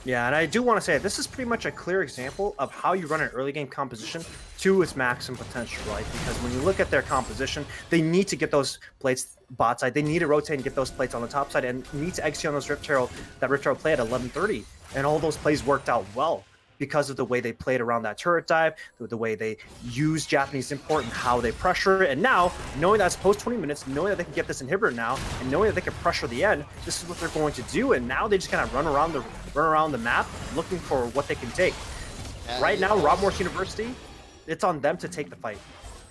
Speaker 2: Yeah, and I do want to say this is pretty much a clear example of how you run an early game composition to its maximum potential, right? Because when you look at their composition, they need to get those plates bot side. They need to rotate and get those plates on the top side and need to execute on those Rift Herald, that Rift Herald play at 11:30. And all those plays worked out well because of the way they played around that turret dive, the way they use Japanese import and how they pressure it. And now, knowing that it's post 20 minutes, knowing that they can get this inhibitor now, and knowing that they can pressure the end, this is what they're going to do. And now they just kind of run around the map looking for what they can take. Right now, Rob Morris University, it's on them to take the fight.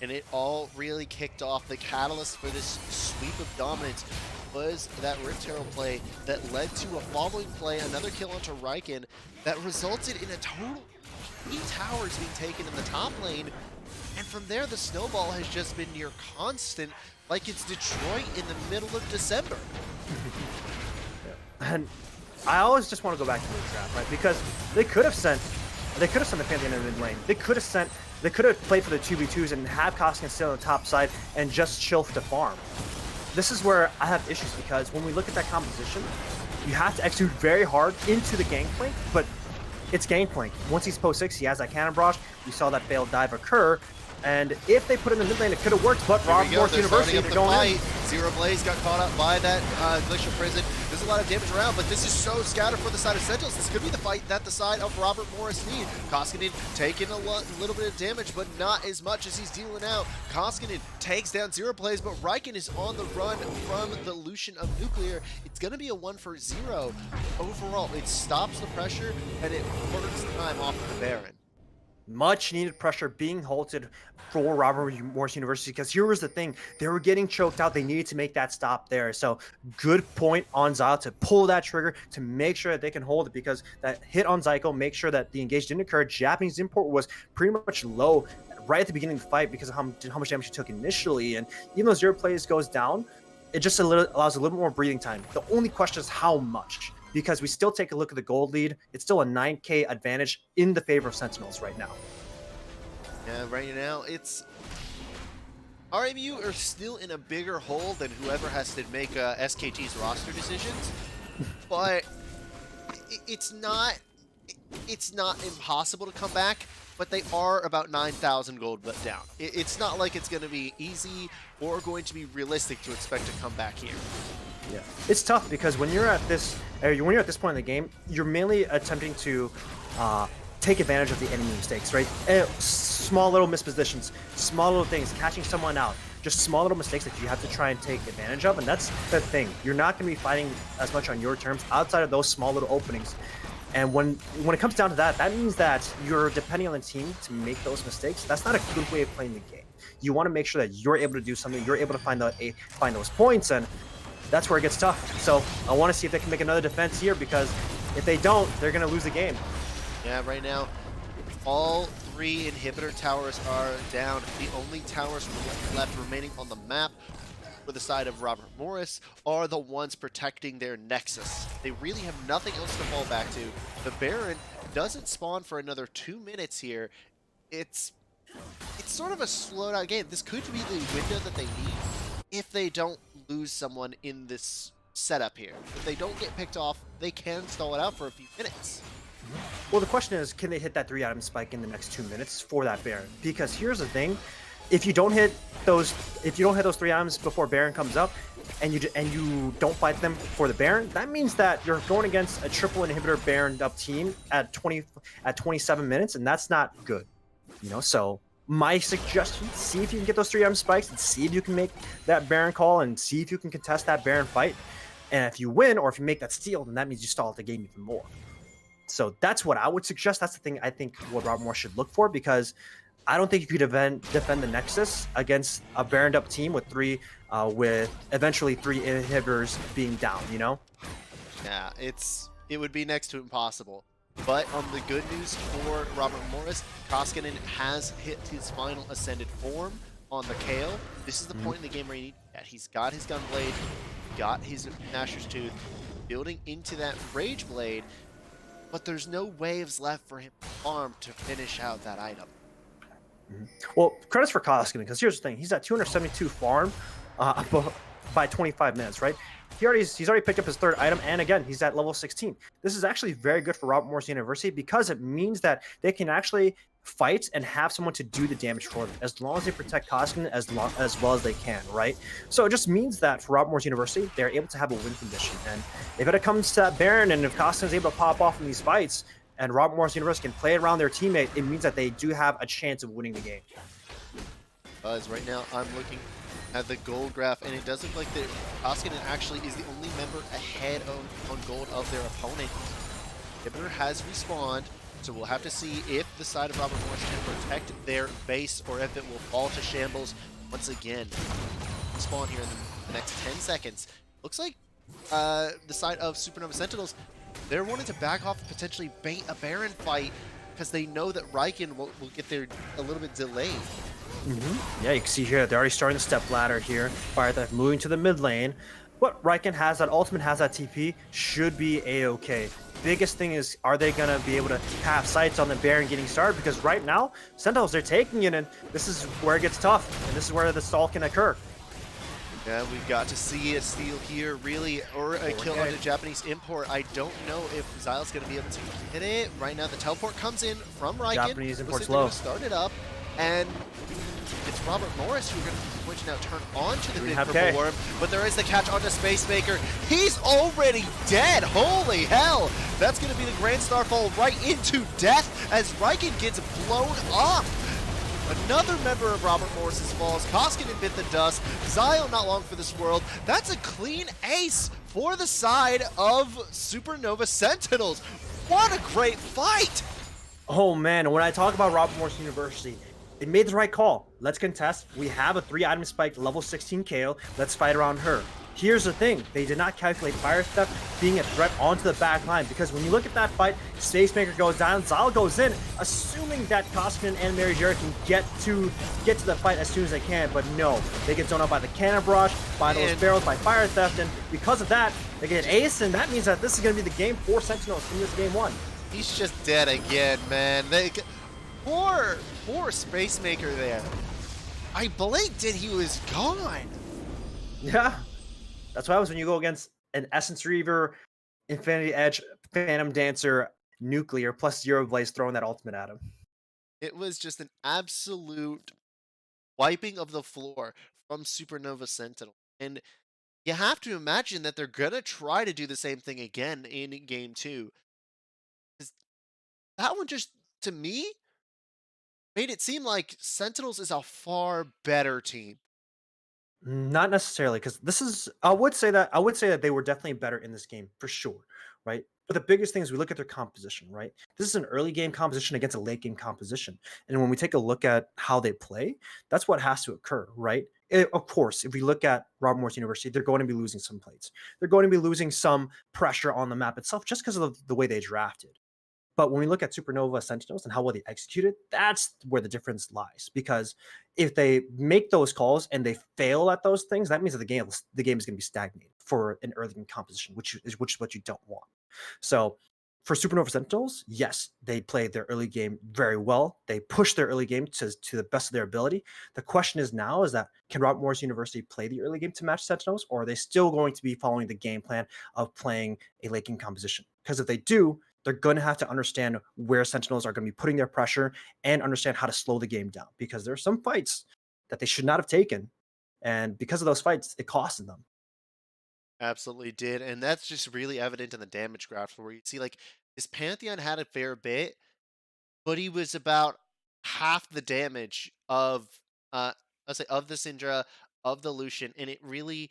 Speaker 1: And it all really kicked off. The catalyst for this sweep of dominance was that Rift Herald play that led to a following play, another kill onto Riken, that resulted in a total 3 towers being taken in the top lane. And from there, the snowball has just been near constant, like it's Detroit in the middle of December.
Speaker 2: And I always just want to go back to the trap, right? Because they could have sent the Pantheon in the mid lane. They could have played for the 2v2s and have Koskinen still on the top side and just chill to farm. This is where I have issues, because when we look at that composition, you have to execute very hard into the gangplank, but it's gangplank. Once he's post 6, he has that cannon barrage. We saw that failed dive occur. And if they put it in the mid lane, it could have worked, but Rob Morris University, they're going in.
Speaker 1: Zero Blaze got caught up by that Glacial Prison. There's a lot of damage around, but this is so scattered for the side of Sentinels. This could be the fight that the side of Robert Morris need. Koskinen taking a little bit of damage, but not as much as he's dealing out. Koskinen takes down Zero Blaze, but Riken is on the run from the Lucian of Nuclear. It's going to be a 1 for 0. Overall, it stops the pressure, and it works time off of the Baron.
Speaker 2: Much needed pressure being halted for Robert Morris University, because here was the thing, they were getting choked out. They needed to make that stop there. So good point on Zyle to pull that trigger to make sure that they can hold it, because that hit on Zyko, make sure that the engage didn't occur. Japanese import was pretty much low right at the beginning of the fight because of how much damage he took initially. And even though Zero Plays goes down, it just allows a little more breathing time. The only question is how much, because we still take a look at the gold lead. It's still a 9K advantage in the favor of Sentinels right now.
Speaker 1: Yeah, right now, it's... RMU are still in a bigger hole than whoever has to make SKT's roster decisions, but it's not impossible to come back, but they are about 9,000 gold but down. It's not like it's going to be easy or going to be realistic to expect to come back here.
Speaker 2: Yeah, it's tough because when you're at this point in the game, you're mainly attempting to take advantage of the enemy mistakes, right? Small little mispositions, small little things, catching someone out, just small little mistakes that you have to try and take advantage of, and that's the thing. You're not going to be fighting as much on your terms outside of those small little openings. And when it comes down to that, that means that you're depending on the team to make those mistakes. That's not a good way of playing the game. You want to make sure that you're able to do something, you're able to find those points, and that's where it gets tough. So I want to see if they can make another defense here, because if they don't, they're going to lose the game.
Speaker 1: Yeah, right now, all 3 inhibitor towers are down. The only towers left remaining on the map for the side of Robert Morris are the ones protecting their Nexus. They really have nothing else to fall back to. The Baron doesn't spawn for another 2 minutes here. It's sort of a slowed out game. This could be the window that they need if they don't lose someone in this setup here. If they don't get picked off, they can stall it out for a few minutes.
Speaker 2: Well, the question is, can they hit that 3-item spike in the next 2 minutes for that Baron? Because here's the thing, if you don't hit those 3 items before Baron comes up, and you don't fight them for the Baron, that means that you're going against a triple inhibitor Baron up team at 27 minutes, and that's not good. You know, so my suggestion, see if you can get those 3-item spikes and see if you can make that Baron call and see if you can contest that Baron fight. And if you win, or if you make that steal, then that means you stall out the game even more. So that's what I would suggest. That's the thing I think what Robert Morris should look for because I don't think you could defend the Nexus against a Baroned up team with with eventually three inhibitors being down. You know.
Speaker 1: Yeah, it would be next to impossible. But on the good news for Robert Morris, Koskinen has hit his final ascended form on the Kale. This is the
Speaker 2: Mhm.
Speaker 1: point in the game where he's got his Gunblade, got his Gnasher's Tooth, building into that Rage Blade, but there's no waves left for him to farm to finish out that item.
Speaker 2: Mhm. Well, credits for Koskinen because here's the thing: he's at 272 farm uh, by 25 minutes, right? He's already picked up his third item, and again, he's at level 16. This is actually very good for Robert Morris University because it means that they can actually fight and have someone to do the damage for them as long as they protect Koskinen as well as they can, right? So it just means that for Robert Morris University, they're able to have a win condition, and if it comes to that Baron and if Koskinen is able to pop off in these fights, and Robert Morris University can play around their teammate, it means that they do have a chance of winning the game.
Speaker 1: As right now, I'm looking at the gold graph, and it does look like that Koskinen actually is the only member ahead on gold of their opponent. Inhibitor has respawned, so we'll have to see if the side of Robert Morris can protect their base or if it will fall to shambles once again. Spawn here in the next 10 seconds. Looks like the side of Supernova Sentinels, they're wanting to back off and potentially bait a Baron fight because they know that Riken will get there a little bit delayed.
Speaker 2: Yeah, you can see here they're already starting the step ladder here. Fire Theft moving to the mid lane. But Riken has that ultimate, has that TP, should be a-okay. Biggest thing is, are they going to be able to have sights on the Baron getting started? Because right now, Sentinels, they're taking it, and this is where it gets tough, and this is where the stall can occur.
Speaker 1: Yeah, we've got to see a steal here, really, or a kill on the Japanese import. I don't know if Zyle's going to be able to hit it. Right now, the teleport comes in from Riken.
Speaker 2: Japanese
Speaker 1: Looks
Speaker 2: import's
Speaker 1: like they're
Speaker 2: low.
Speaker 1: going to start it up, and it's Robert Morris who's going to switch now, turn on to the big purple worm, but there is the catch onto Space Maker. He's already dead! Holy hell! That's going to be the Grand Starfall right into death as Riken gets blown up! Another member of Robert Morris's falls. Koskinen bit the dust. Zyle not long for this world. That's a clean ace for the side of Supernova Sentinels. What a great fight!
Speaker 2: Oh man, when I talk about Robert Morris University, they made the right call. Let's contest. We have a 3-item spike, level 16 KO. Let's fight around her. Here's the thing, they did not calculate Fire Theft being a threat onto the back line because when you look at that fight, Spacemaker goes down, Zal goes in, assuming that Koskinen and Mary Jerry can get to the fight as soon as they can, but no, they get zoned out by the Cannon Barrage, by those barrels, by Fire Theft, and because of that, they get ace, and that means that this is going to be the game for Sentinels in this game 1.
Speaker 1: He's just dead again, man. Poor Space Maker there. I blinked and he was gone.
Speaker 2: Yeah. That's what happens when you go against an Essence Reaver, Infinity Edge, Phantom Dancer, Nuclear, plus Zero Blaze throwing that ultimate at him.
Speaker 1: It was just an absolute wiping of the floor from Supernova Sentinel. And you have to imagine that they're going to try to do the same thing again in game 2. That one just, to me, made it seem like Sentinels is a far better team.
Speaker 2: Not necessarily, because this is I would say that they were definitely better in this game for sure, right? But the biggest thing is we look at their composition, right? This is an early game composition against a late game composition. And when we take a look at how they play, that's what has to occur, right? Of course, if we look at Robert Morris University, they're going to be losing some plates. They're going to be losing some pressure on the map itself just because of the way they drafted. But when we look at Supernova Sentinels and how well they executed, that's where the difference lies. Because if they make those calls and they fail at those things, that means that the game is going to be stagnated for an early game composition, which is what you don't want. So for Supernova Sentinels, yes, they played their early game very well. They pushed their early game to the best of their ability. The question is now is that can Robert Morris University play the early game to match Sentinels, or are they still going to be following the game plan of playing a late game composition? Because if they do, they're going to have to understand where Sentinels are going to be putting their pressure and understand how to slow the game down because there are some fights that they should not have taken. And because of those fights, it costed them.
Speaker 1: Absolutely did. And that's just really evident in the damage graph where you see like his Pantheon had a fair bit, but he was about half the damage of let's say of the Syndra, of the Lucian, and it really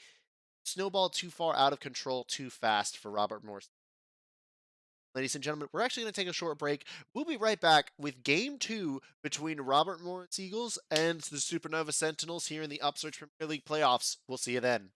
Speaker 1: snowballed too far out of control too fast for Robert Morse. Ladies and gentlemen, we're actually going to take a short break. We'll be right back with Game 2 between Robert Morris Eagles and the Supernova Sentinels here in the Upsurge Premier League playoffs. We'll see you then.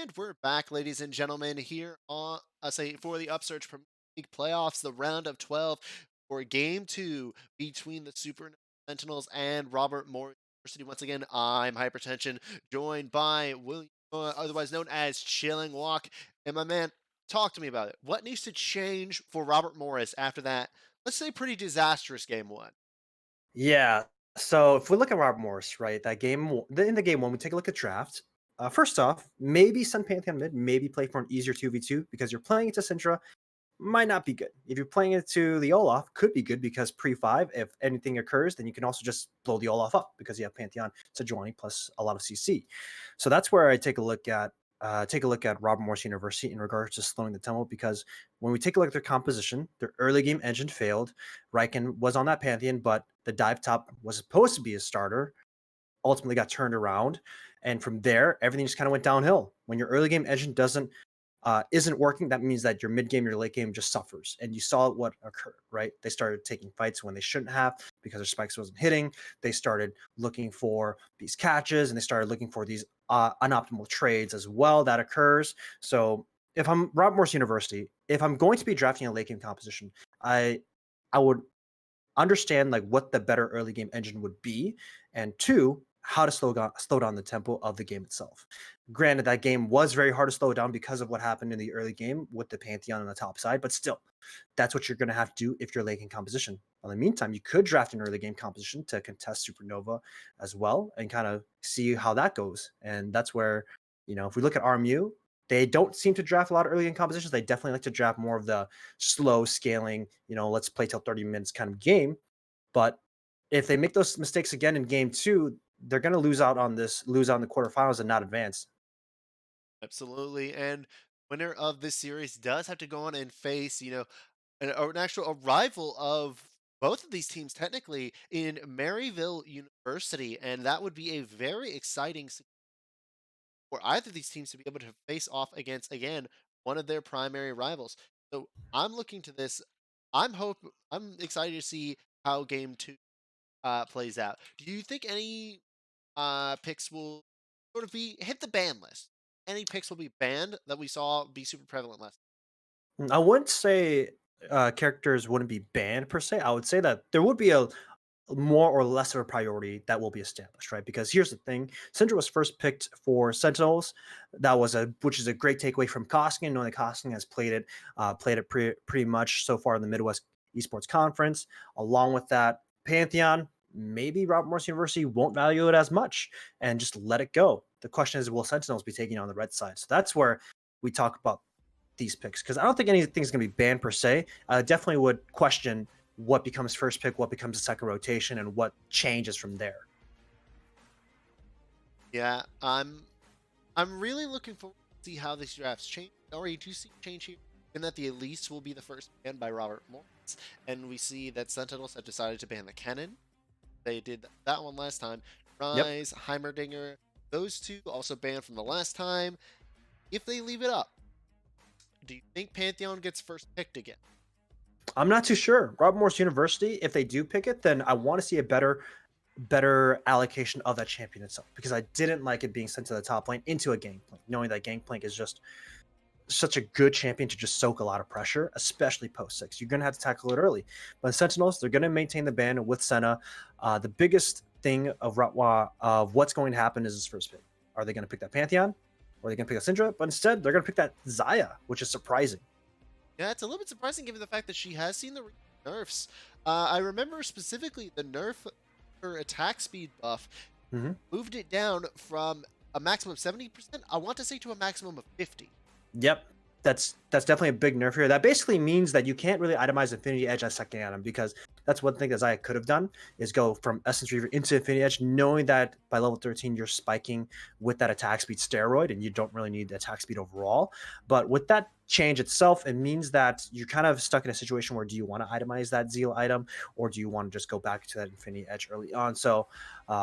Speaker 1: And we're back, ladies and gentlemen, here on say for the Upsurge Premier League playoffs, the round of 12 for game 2 between the Super Sentinels and Robert Morris University. Once again, I'm Hypertension, joined by William, otherwise known as Chilling Walk. And my man, talk to me about it. What needs to change for Robert Morris after that, let's say, pretty disastrous game 1?
Speaker 2: Yeah. So if we look at Robert Morris, right, in the game one, we take a look at draft. First off, maybe send Pantheon mid, maybe play for an easier 2v2 because you're playing into Syndra, might not be good. If you're playing it to the Olaf, could be good because pre-5, if anything occurs, then you can also just blow the Olaf up because you have Pantheon to join plus a lot of CC. So that's where I take a look at Robert Morris University in regards to slowing the tempo because when we take a look at their composition, their early game engine failed. Riken was on that Pantheon, but the dive top was supposed to be a starter, ultimately got turned around. And from there, everything just kind of went downhill. When your early game engine isn't working, that means that your mid game, your late game just suffers. And you saw what occurred, right? They started taking fights when they shouldn't have because their spikes wasn't hitting. They started looking for these catches and they started looking for these unoptimal trades as well that occurs. So if I'm Rob Morse University, if I'm going to be drafting a late game composition, I would understand like what the better early game engine would be, and two, how to slow down the tempo of the game itself. Granted, that game was very hard to slow down because of what happened in the early game with the Pantheon on the top side, but still, that's what you're going to have to do if you're late game composition. In the meantime, you could draft an early game composition to contest Supernova as well and kind of see how that goes. And that's where, if we look at RMU, they don't seem to draft a lot of early game compositions. They definitely like to draft more of the slow scaling, let's play till 30 minutes kind of game. But if they make those mistakes again in game 2, they're going to lose out in the quarterfinals and not advance.
Speaker 1: Absolutely. And winner of this series does have to go on and face, an actual a rival of both of these teams technically in Maryville University, and that would be a very exciting for either of these teams to be able to face off against again one of their primary rivals. So I'm looking to this. I'm excited to see how game 2 plays out. Do you think any picks will sort of be hit the ban list? Any picks will be banned that we saw be super prevalent last?
Speaker 2: I wouldn't say characters wouldn't be banned per se. I would say that there would be a more or less of a priority that will be established, right? Because here's the thing: Syndra was first picked for Sentinels. Which is a great takeaway from Koskinen, knowing that Koskinen has played it pretty much so far in the Midwest Esports Conference. Along with that, Pantheon, maybe Robert Morris University won't value it as much and just let it go. The question is, will Sentinels be taking on the red side? So that's where we talk about these picks because I don't think anything's going to be banned per se. I definitely would question what becomes first pick, what becomes the second rotation, and what changes from there.
Speaker 1: Yeah, I'm really looking forward to see how these drafts change. Already do see change here, in that the Elise will be the first banned by Robert Morris, and we see that Sentinels have decided to ban the Cannon. They did that one last time.
Speaker 2: Yep.
Speaker 1: Rise, Heimerdinger, those two also banned from the last time. If they leave it up, do you think Pantheon gets first picked again?
Speaker 2: I'm not too sure. Robert Morris University, if they do pick it, then I want to see a better allocation of that champion itself because I didn't like it being sent to the top lane into a Gangplank, knowing that Gangplank is just such a good champion to just soak a lot of pressure, especially post 6. You're going to have to tackle it early. But Sentinels, they're going to maintain the ban with Senna. The biggest thing of what's going to happen is his first pick. Are they going to pick that Pantheon? Or are they going to pick a Syndra? But instead, they're going to pick that Zaya, which is surprising.
Speaker 1: Yeah, it's a little bit surprising given the fact that she has seen the nerfs. I remember specifically the nerf her attack speed buff
Speaker 2: Mm-hmm.
Speaker 1: moved it down from a maximum of 70%, I want to say, to a maximum of 50.
Speaker 2: Yep. That's definitely a big nerf here. That basically means that you can't really itemize Infinity Edge as second item because that's one thing that Zaya could have done is go from Essence Reaver into Infinity Edge, knowing that by level 13 you're spiking with that attack speed steroid and you don't really need the attack speed overall. But with that change itself, it means that you're kind of stuck in a situation where do you want to itemize that Zeal item or do you want to just go back to that Infinity Edge early on? So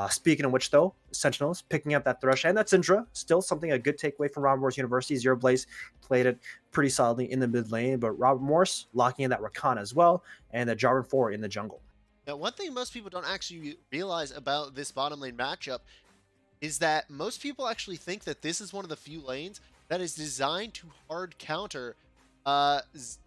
Speaker 2: speaking of which, though, Sentinels picking up that Thrush and that Syndra, still something a good takeaway from Robert Morris University. Zero Blaze played it pretty solidly in the mid lane, but Robert Morris locking in that Rakana as well and the Jarvan 4 in the jungle.
Speaker 1: Now, one thing most people don't actually realize about this bottom lane matchup is that most people actually think that this is one of the few lanes that is designed to hard counter uh, Z-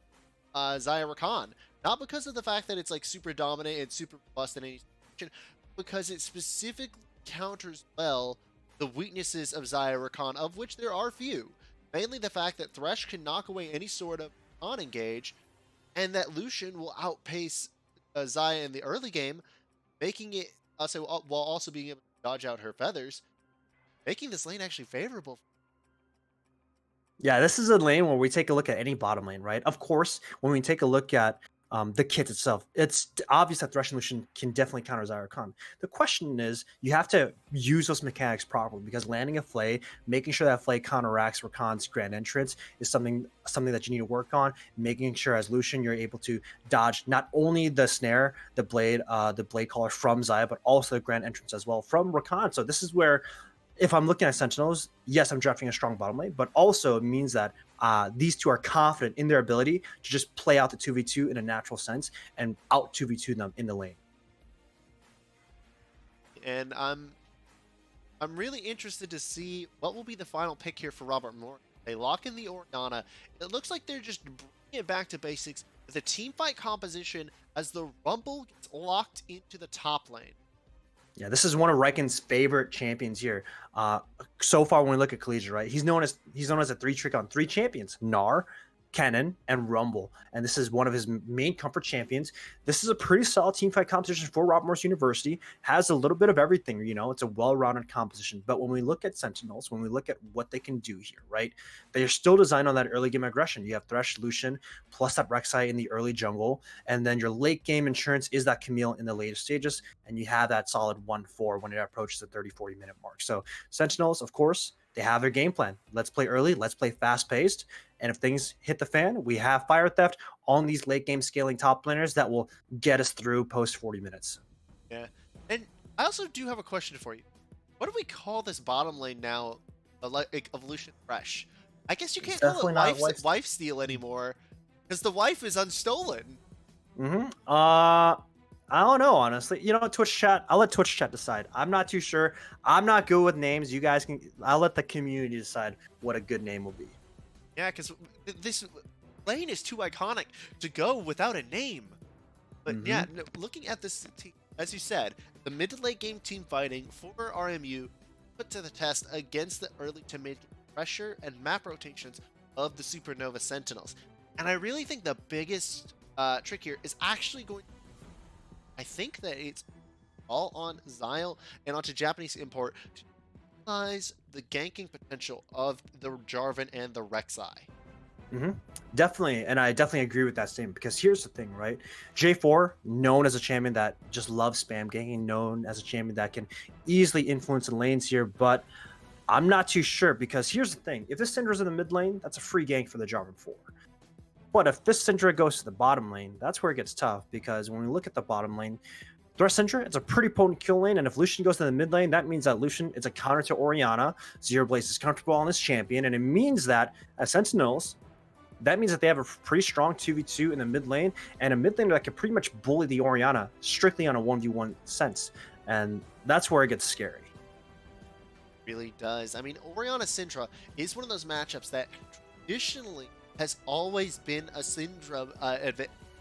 Speaker 1: Zaya Rakan. Not because of the fact that it's like super dominant and super robust in any situation, because it specifically counters well the weaknesses of Zaya Rakan, of which there are few. Mainly the fact that Thresh can knock away any sort of on engage, and that Lucian will outpace Zaya in the early game, making it also while also being able to dodge out her feathers, making this lane actually favorable.
Speaker 2: Yeah, this is a lane where we take a look at any bottom lane, right? Of course, when we take a look at the kit itself, it's obvious that Thresh and Lucian can definitely counter Zyra Khan. The question is, you have to use those mechanics properly, because landing a Flay, making sure that Flay counteracts Rakan's grand entrance is something that you need to work on. Making sure as Lucian you're able to dodge not only the snare, the blade caller from Zaya, but also the grand entrance as well from Rakan. So this is where, if I'm looking at Sentinels, yes, I'm drafting a strong bottom lane, but also it means that these two are confident in their ability to just play out the 2v2 in a natural sense and out 2v2 them in the lane.
Speaker 1: And I'm really interested to see what will be the final pick here for Robert Moore. They lock in the Orianna. It looks like they're just bringing it back to basics with a team fight composition as the Rumble gets locked into the top lane.
Speaker 2: Yeah, this is one of Riken's favorite champions here. So far, when we look at Collegiate, right, he's known as a 3-trick on 3 champions: Gnar, Kennen, and Rumble. And this is one of his main comfort champions. This is a pretty solid team fight composition for Rob Morse University. Has a little bit of everything, it's a well-rounded composition. But when we look at Sentinels, when we look at what they can do here, right, they are still designed on that early game aggression. You have Thresh, Lucian, plus that Rek'Sai in the early jungle. And then your late game insurance is that Camille in the later stages. And you have that solid 1-4 when it approaches the 30-40 minute mark. So Sentinels, of course, they have their game plan. Let's play early. Let's play fast-paced. And if things hit the fan, we have Fire Theft on these late game scaling top laners that will get us through post 40 minutes.
Speaker 1: Yeah. And I also do have a question for you. What do we call this bottom lane now? Like Evolution Fresh. I guess you can't call it wife steal anymore, because the wife is unstolen.
Speaker 2: I don't know, honestly. Twitch chat, I'll let Twitch chat decide. I'm not too sure. I'm not good with names. You guys I'll let the community decide what a good name will be.
Speaker 1: Yeah, because this lane is too iconic to go without a name. But yeah, no, looking at this, as you said, the mid to late game team fighting for RMU put to the test against the early to mid pressure and map rotations of the Supernova Sentinels. And I really think the biggest trick here is actually going to, I think that it's all on Xyle and onto Japanese import to utilize the ganking potential of the Jarvan and the Rek'Sai.
Speaker 2: Definitely, and I definitely agree with that statement, because here's the thing, right? J4, known as a champion that just loves spam ganking, known as a champion that can easily influence the lanes here, but I'm not too sure, because here's the thing. If this Syndra's in the mid lane, that's a free gank for the Jarvan 4. But if this Syndra goes to the bottom lane, that's where it gets tough, because when we look at the bottom lane, Thresh Syndra, it's a pretty potent kill lane, and if Lucian goes to the mid lane, that means that Lucian, it's a counter to Orianna. Zero Blaze is comfortable on this champion, and it means that as Sentinels, that means that they have a pretty strong 2v2 in the mid lane, and a mid lane that can pretty much bully the Orianna strictly on a 1v1 sense. And that's where it gets scary.
Speaker 1: Really does. I mean, Orianna Syndra is one of those matchups that traditionally has always been a Syndra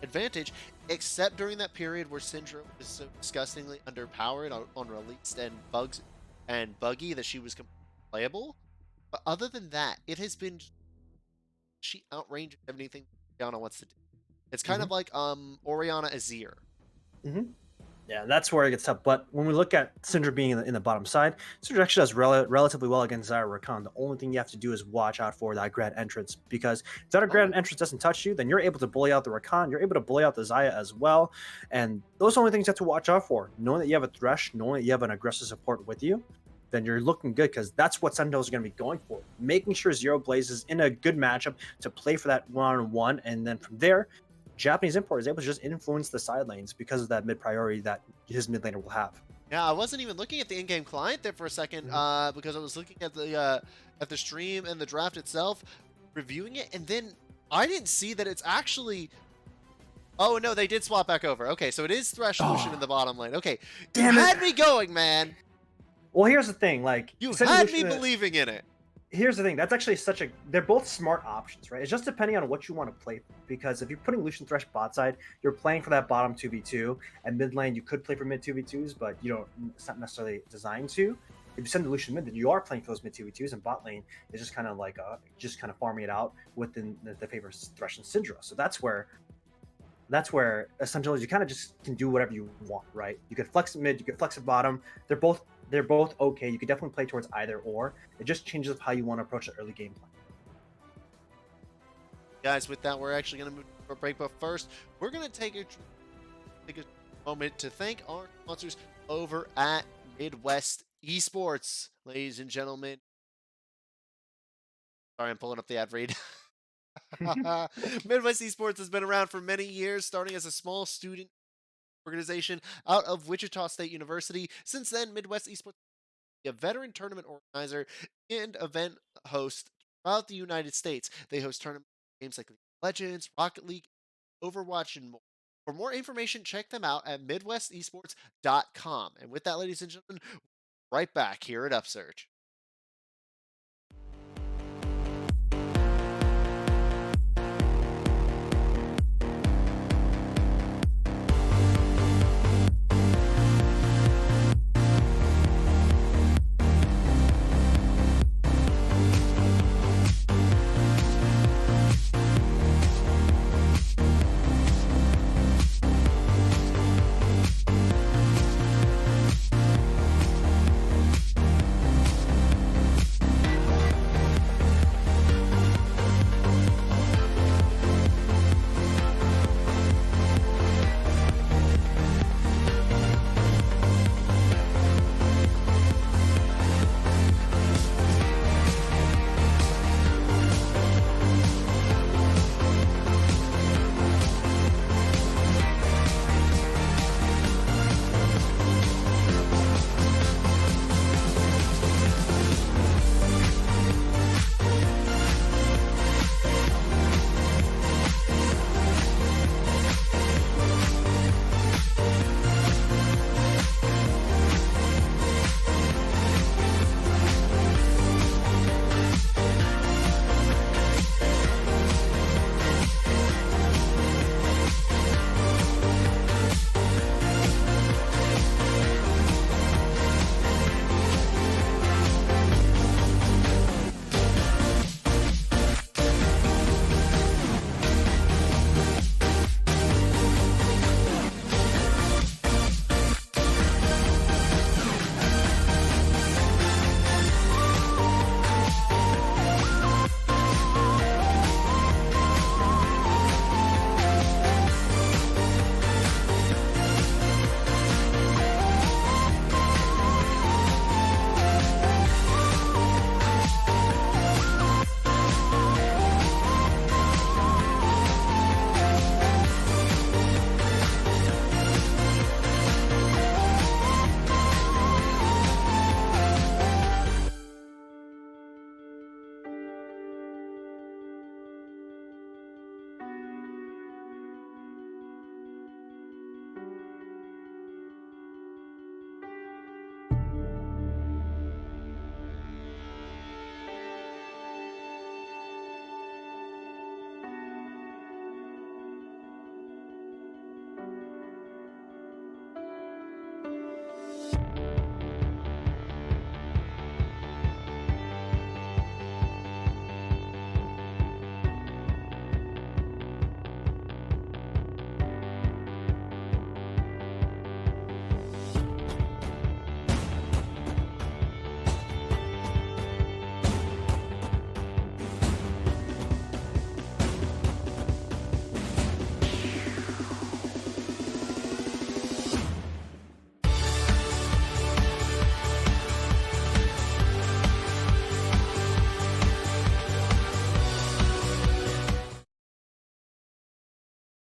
Speaker 1: advantage, except during that period where Syndra was so disgustingly underpowered on released and buggy that she was playable. But other than that, it has been, she outranges anything Orianna wants to do. It's kind of like Orianna Azir.
Speaker 2: Yeah, that's where it gets tough. But when we look at Syndra being in the bottom side, Syndra actually does relatively well against Zyra Rakan. The only thing you have to do is watch out for that grand entrance, because if that grand entrance doesn't touch you, then you're able to bully out the Rakan. You're able to bully out the Zaya as well. And those are the only things you have to watch out for. Knowing that you have a Thresh, knowing that you have an aggressive support with you, then you're looking good, because that's what Sentinels are going to be going for. Making sure Zero Blaze is in a good matchup to play for that one-on-one, and then from there, Japanese import is able to just influence the side lanes because of that mid priority that his mid laner will have.
Speaker 1: Yeah, I wasn't even looking at the in-game client there for a second, because I was looking at the stream and the draft itself, reviewing it, and then I didn't see that it's actually. Oh no, they did swap back over. Okay, so it is Thresh Lucian in the bottom lane. Okay, you had me going, man.
Speaker 2: Well, here's the thing, like
Speaker 1: you had me believing in it.
Speaker 2: here's the thing. That's actually they're both smart options, right? It's just depending on what you want to play. Because if you're putting Lucian Thresh bot side, you're playing for that bottom 2v2, and mid lane you could play for mid 2v2s, but you don't. It's not necessarily designed to. If you send the Lucian mid, then you are playing for those mid 2v2s, and bot lane is just kind of like just kind of farming it out within the favor of Thresh and Syndra. So that's where essentially you kind of just can do whatever you want, right? You could flex it mid, you could flex it bottom. They're both okay. You could definitely play towards either or. It just changes up how you want to approach the early game plan.
Speaker 1: Guys, with that, we're actually going to move to a break. But first, we're going to take a moment to thank our sponsors over at Midwest Esports. Ladies and gentlemen. Sorry, I'm pulling up the ad read. Midwest Esports has been around for many years, starting as a small student organization out of Wichita State University. Since then, Midwest Esports is a veteran tournament organizer and event host throughout the United States. They host tournament games like League of Legends, Rocket League, Overwatch, and more. For more information, check them out at MidwestEsports.com. And with that, ladies and gentlemen, right back here at Upsurge.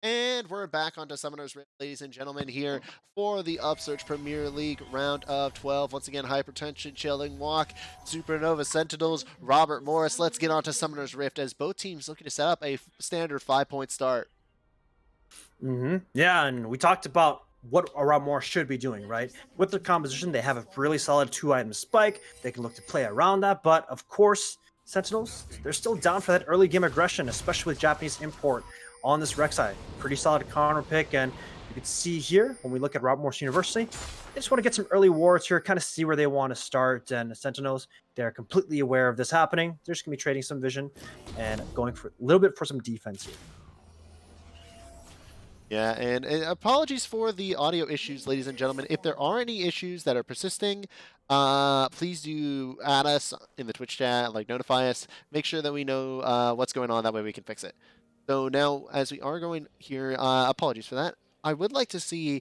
Speaker 1: And we're back onto Summoner's Rift, ladies and gentlemen, here for the Upsurge Premier League round of 12. Once again, Hypertension, Chilling Walk, Supernova Sentinels, Robert Morris. Let's get on to Summoner's Rift as both teams looking to set up a standard 5-point start.
Speaker 2: Yeah, and we talked about what a more should be doing, right? With their composition, they have a really solid 2-item spike. They can look to play around that, but of course, Sentinels, they're still down for that early game aggression, especially with Japanese import on this Rek'Sai. Pretty solid counter pick, and you can see here when we look at Rob Morse University, they just want to get some early wards here, kind of see where they want to start. And Sentinels, they're completely aware of this happening. They're just going to be trading some vision and going for a little bit for some defense here.
Speaker 1: Yeah, and apologies for the audio issues, ladies and gentlemen. If there are any issues that are persisting, please do add us in the Twitch chat, like notify us, make sure that we know what's going on. That way we can fix it. So now, as we are going here, apologies for that. I would like to see,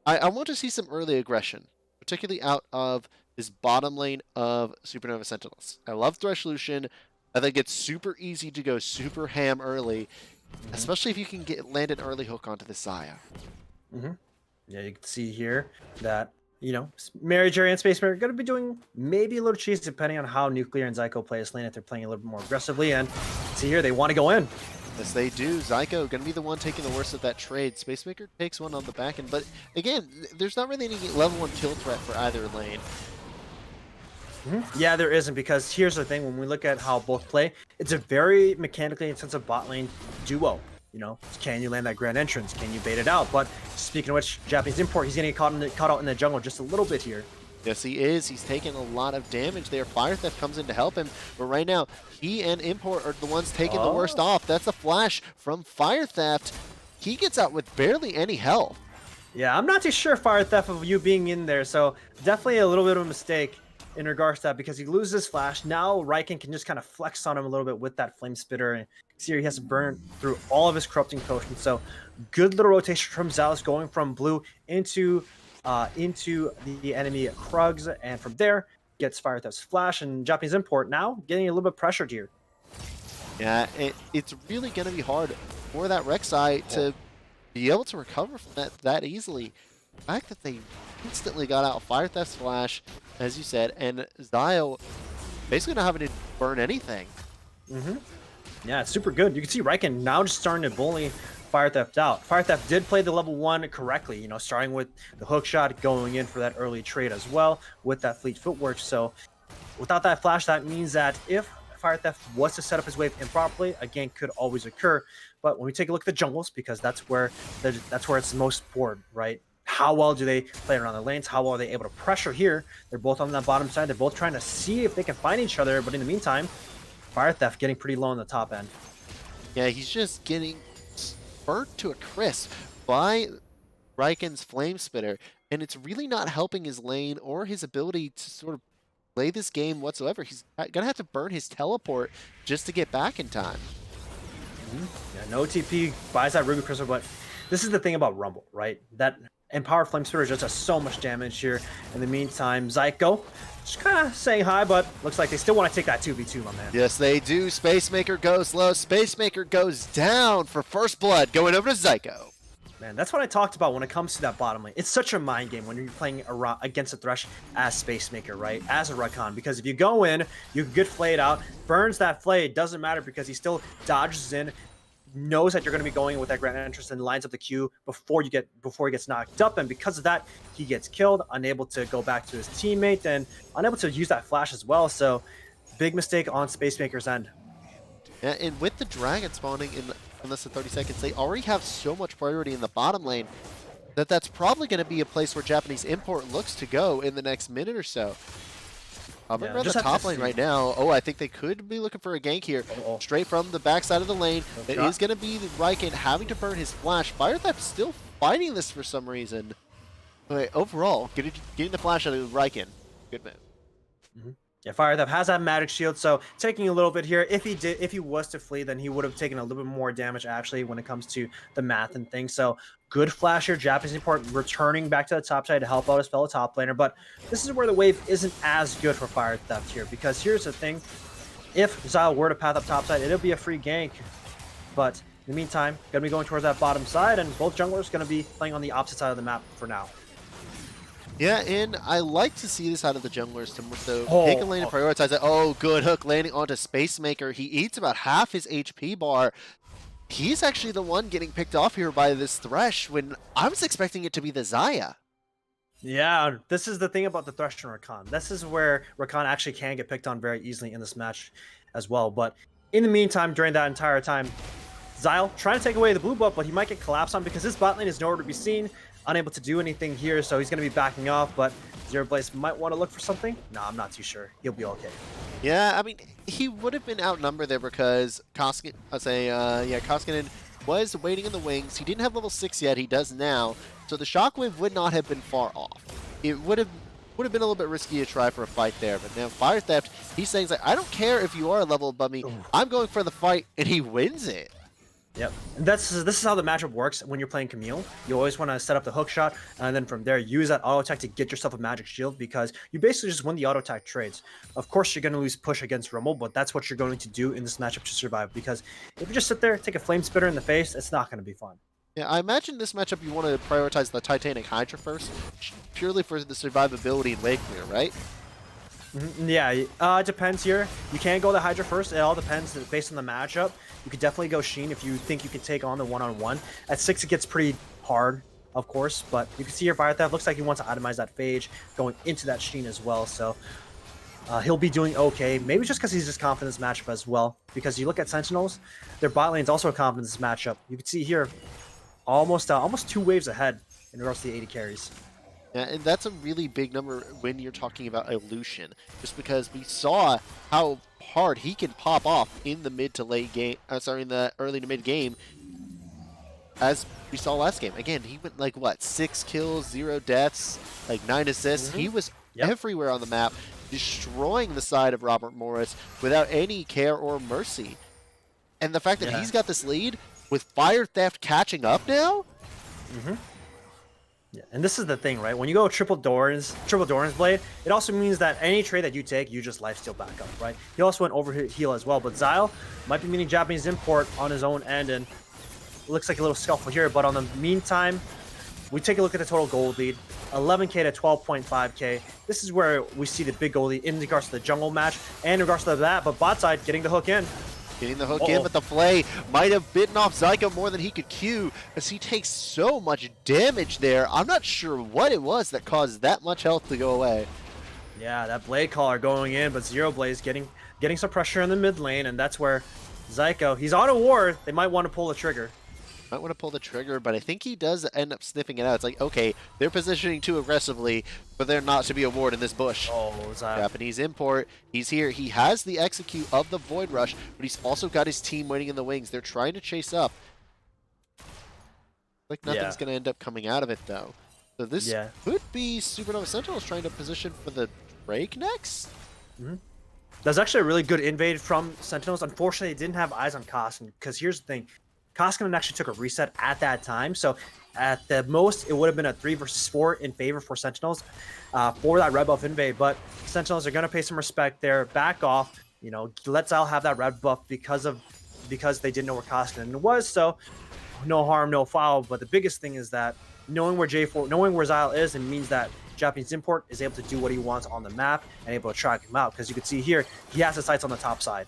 Speaker 1: I want to see some early aggression, particularly out of this bottom lane of Supernova Sentinels. I love Thresh Lucian. I think it's super easy to go super ham early. Especially if you can land an early hook onto the Xayah.
Speaker 2: Yeah, you can see here that, you know, Mary Jerry and Space Mary are going to be doing maybe a little cheese depending on how Nuclear and Zyko play this lane if they're playing a little bit more aggressively. And see here, they want to go in.
Speaker 1: Yes, they do. Zyko going to be the one taking the worst of that trade. Spacemaker takes one on the back end. But again, there's not really any level 1 kill threat for either lane.
Speaker 2: Yeah, there isn't, because here's the thing. When we look at how both play, it's a very mechanically intensive bot lane duo. You know, can you land that grand entrance? Can you bait it out? But speaking of which, Japanese import, he's going to get caught out in the jungle just a little bit here.
Speaker 1: Yes, he is. He's taking a lot of damage there. Fire Theft comes in to help him, but right now, he and Import are the ones taking the worst off. That's a flash from Fire Theft. He gets out with barely any health.
Speaker 2: Yeah, I'm not too sure, Fire Theft, of you being in there, so definitely a little bit of a mistake in regards to that, because he loses flash. Now Riken can just kind of flex on him a little bit with that flame spitter, and see here he has to burn through all of his corrupting potions. So good little rotation from Zalus, going from blue into the enemy Krugs, and from there gets Fire Theft's flash, and Japanese import now getting a little bit pressured here.
Speaker 1: Yeah, it's really going to be hard for that Rek'Sai to be able to recover from that easily. The fact that they instantly got out Fire Theft's flash, as you said, and Zio basically not having to burn anything.
Speaker 2: Yeah, it's super good. You can see Riken now just starting to bully Fire Theft out. Fire Theft did play the level 1 correctly, you know, starting with the hook shot, going in for that early trade as well with that fleet footwork. So without that flash, that means that if Fire Theft was to set up his wave improperly, a gank could always occur. But when we take a look at the jungles, because that's where it's most important, right? How well do they play around the lanes? How well are they able to pressure here? They're both on the bottom side. They're both trying to see if they can find each other. But in the meantime, Fire Theft getting pretty low on the top end.
Speaker 1: Yeah, he's just getting burnt to a crisp by Riken's Flame Spitter. And it's really not helping his lane or his ability to sort of play this game whatsoever. He's going to have to burn his teleport just to get back in time.
Speaker 2: Yeah, no TP, buys that Ruby Crystal, but this is the thing about Rumble, right? That Empower Flame Spitter just does so much damage here. In the meantime, Zyko just kind of saying hi, but looks like they still want to take that 2v2, my man.
Speaker 1: Yes, they do. Spacemaker goes low. Spacemaker goes down for first blood, going over to Zyko.
Speaker 2: Man, that's what I talked about when it comes to that bottom lane. It's such a mind game when you're playing against a Thresh as Spacemaker, right? As a Rakan, because if you go in, you can get flayed out, burns that flay, it doesn't matter because he still dodges in, knows that you're going to be going with that grand entrance and lines up the queue before he gets knocked up, and because of that, he gets killed, unable to go back to his teammate, and unable to use that flash as well. So, big mistake on Spacemaker's end.
Speaker 1: Yeah, and with the dragon spawning in less than 30 seconds, they already have so much priority in the bottom lane that's probably going to be a place where Japanese import looks to go in the next minute or so. Hovering around the top lane right now. Oh, I think they could be looking for a gank here. Straight from the backside of the lane. It is going to be Riken having to burn his flash. Fire Theft still fighting this for some reason. But overall, getting the flash out of Riken. Good move.
Speaker 2: Yeah, Fire Theft has that magic shield, so taking a little bit here. If he was to flee, then he would have taken a little bit more damage actually when it comes to the math and things. So good flash here. Japanese import returning back to the top side to help out his fellow top laner. But this is where the wave isn't as good for Fire Theft here, because here's the thing: if Zyle were to path up top side, it'll be a free gank. But in the meantime, gonna be going towards that bottom side, and both junglers gonna be playing on the opposite side of the map for now.
Speaker 1: Yeah, and I like to see this out of the junglers to take a lane and prioritize it. Oh, good hook landing onto Spacemaker. He eats about half his HP bar. he's actually the one getting picked off here by this Thresh when I was expecting it to be the Xayah.
Speaker 2: Yeah, this is the thing about the Thresh and Rakan. This is where Rakan actually can get picked on very easily in this match as well. But in the meantime, during that entire time, Xyle trying to take away the blue buff, but he might get collapsed on because his bot lane is nowhere to be seen. Unable to do anything here, so he's going to be backing off, but Zero Blaze might want to look for something. No, I'm not too sure. He'll be okay.
Speaker 1: Yeah, I mean, he would have been outnumbered there because Koskinen was waiting in the wings. He didn't have level 6 yet. He does now. So the Shockwave would not have been far off. It would have been a little bit risky to try for a fight there. But now Fire Theft, he's saying, like, I don't care if you are a level above me. I'm going for the fight, and he wins it.
Speaker 2: Yep, and this is how the matchup works when you're playing Camille. You always want to set up the hook shot, and then from there use that auto attack to get yourself a magic shield because you basically just win the auto attack trades. Of course, you're going to lose push against Rumble, but that's what you're going to do in this matchup to survive. Because if you just sit there, take a flame spitter in the face, it's not going to be fun.
Speaker 1: Yeah, I imagine this matchup you want to prioritize the Titanic Hydra first, purely for the survivability and wave clear, right?
Speaker 2: Yeah, it depends here. You can go the Hydra first. It all depends based on the matchup. You could definitely go Sheen if you think you can take on the one-on-one. At 6, it gets pretty hard, of course, but you can see here Fire Theft looks like he wants to itemize that Phage going into that Sheen as well, so he'll be doing okay. Maybe just because he's just confident in this matchup as well, because you look at Sentinels, their bot lane's also confident in this matchup. You can see here almost 2 waves ahead in regards to the 80 carries.
Speaker 1: Yeah, and that's a really big number when you're talking about Illusion, just because we saw how hard he can pop off in the mid to late game, in the early to mid game, as we saw last game. Again, he went like, what, 6 kills, 0 deaths, like 9 assists. He was everywhere on the map, destroying the side of Robert Morris without any care or mercy. And the fact that he's got this lead, with Fire Theft catching up now?
Speaker 2: Yeah, and this is the thing, right? When you go triple Doran's Blade, it also means that any trade that you take, you just lifesteal back up, right? He also went over heal as well, but Xyle might be meeting Japanese import on his own end, and looks like a little scuffle here, but on the meantime, we take a look at the total gold lead, 11k to 12.5k. This is where we see the big gold lead in regards to the jungle match, and in regards to that, but bot side getting the hook in.
Speaker 1: Getting the hook in, but the Flay might have bitten off Zyko more than he could Q, as he takes so much damage there. I'm not sure what it was that caused that much health to go away.
Speaker 2: Yeah, that Blade Caller going in, but Zero Blaze getting some pressure in the mid lane, and that's where Zyko, he's on a ward. They might want to pull the trigger.
Speaker 1: Might want to pull the trigger, but I think he does end up sniffing it out. It's like, okay, they're positioning too aggressively, but they're not to be a ward in this bush.
Speaker 2: Oh,
Speaker 1: Japanese import. He's here. He has the execute of the Void Rush, but he's also got his team waiting in the wings. They're trying to chase up. Like nothing's going to end up coming out of it, though. So this could be Supernova Sentinels trying to position for the Drake next?
Speaker 2: That's actually a really good invade from Sentinels. Unfortunately, they didn't have eyes on Koskinen, because here's the thing. Koskinen actually took a reset at that time, so at the most, it would have been a 3 versus 4 in favor for Sentinels for that red buff invade, but Sentinels are going to pay some respect there, back off, you know, let Xyle have that red buff because they didn't know where Koskinen was, so no harm, no foul, but the biggest thing is that knowing where Xyle is, it means that Japanese import is able to do what he wants on the map and able to track him out, because you can see here, he has his sights on the top side.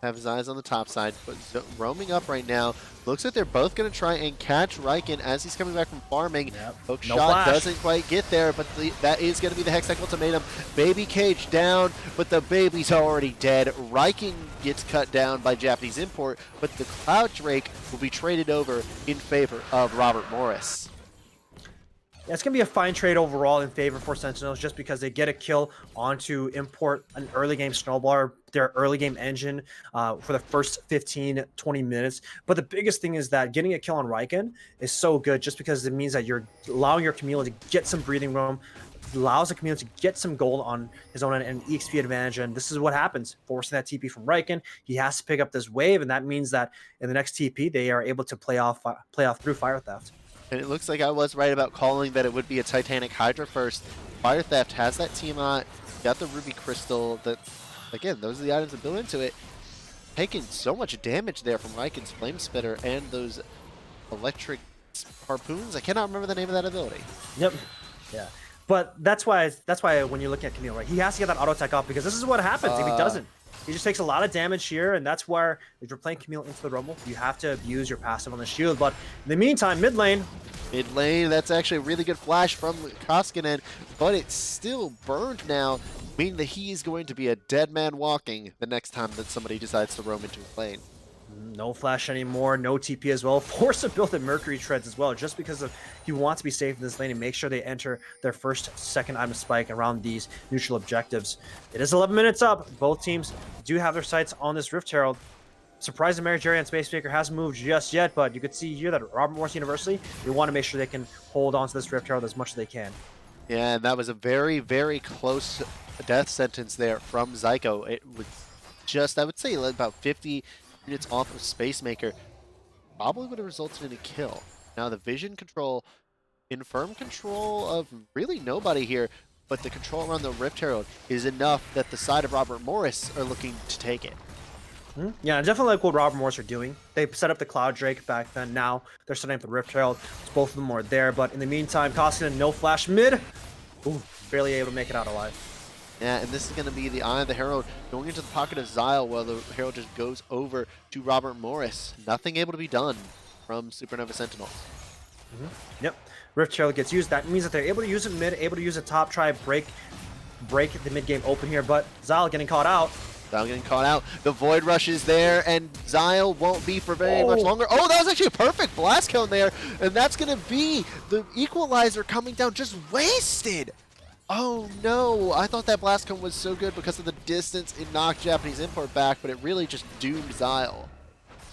Speaker 1: Have his eyes on the top side, but roaming up right now. Looks like they're both going to try and catch Riken as he's coming back from farming. Hook shot doesn't quite get there, but that is going to be the Hextech Ultimatum. Baby Cage down, but the baby's already dead. Riken gets cut down by Japanese import, but the Cloud Drake will be traded over in favor of Robert Morris.
Speaker 2: Yeah, it's going to be a fine trade overall in favor for Sentinels, just because they get a kill onto import an early game Snowballer, their early game engine for the first 15-20 minutes. But the biggest thing is that getting a kill on Riken is so good, just because it means that you're allowing your Camille to get some breathing room, allows the Camille to get some gold on his own and EXP advantage, and this is what happens, forcing that TP from Riken. He has to pick up this wave, and that means that in the next TP, they are able to play off through Fire Theft.
Speaker 1: And it looks like I was right about calling that it would be a Titanic Hydra first. Fire Theft has that Tiamat, got the Ruby Crystal. That, again, those are the items that build into it. Taking so much damage there from Riken's Flame Spitter and those electric harpoons. I cannot remember the name of that ability.
Speaker 2: Yep. Yeah. But that's why when you're looking at Camille, right, he has to get that auto attack off, because this is what happens if he doesn't. he just takes a lot of damage here, and that's where, if you're playing Camille into the Rumble, you have to abuse your passive on the shield. But in the meantime, mid lane,
Speaker 1: Mid lane, that's actually a really good flash from Koskinen, but it's still burned now, meaning that he is going to be a dead man walking the next time that somebody decides to roam into his lane.
Speaker 2: no flash anymore, no TP as well. Forced to build the Mercury treads as well, just because of he wants to be safe in this lane and make sure they enter their second item spike around these neutral objectives. It is 11 minutes up. Both teams do have their sights on this Rift Herald. Surprising Mary Jerry and Space Maker hasn't moved just yet, but you could see here that Robert Morris University, they want to make sure they can hold on to this Rift Herald as much as they can.
Speaker 1: Yeah, and that was a very, very close death sentence there from Zyko. It was just, I would say, about 50 units off of Space Maker. Probably would have resulted in a kill. Now the vision control, infirm control of really nobody here, but the control around the Rift Herald is enough that the side of Robert Morris are looking to take it.
Speaker 2: Yeah, I definitely like what Robert Morris are doing. They set up the Cloud Drake back then. Now they're setting up the Rift Herald. Both of them are there, but in the meantime, Koskinen, no flash mid. Ooh, barely able to make it out alive.
Speaker 1: Yeah, and this is going to be the Eye of the Herald going into the pocket of Zyle while the Herald just goes over to Robert Morris. Nothing able to be done from Supernova Sentinels.
Speaker 2: Yep, Rift Herald gets used. That means that they're able to use it mid, able to use a top, try break the mid game open here, but Zyle getting caught out.
Speaker 1: Zyle getting caught out. The Void Rush is there, and Zyle won't be for very much longer. Oh, that was actually a perfect blast cone there, and that's going to be the equalizer coming down, just wasted. Oh no, I thought that blast cone was so good because of the distance it knocked Japanese Import back, but it really just doomed Zyle.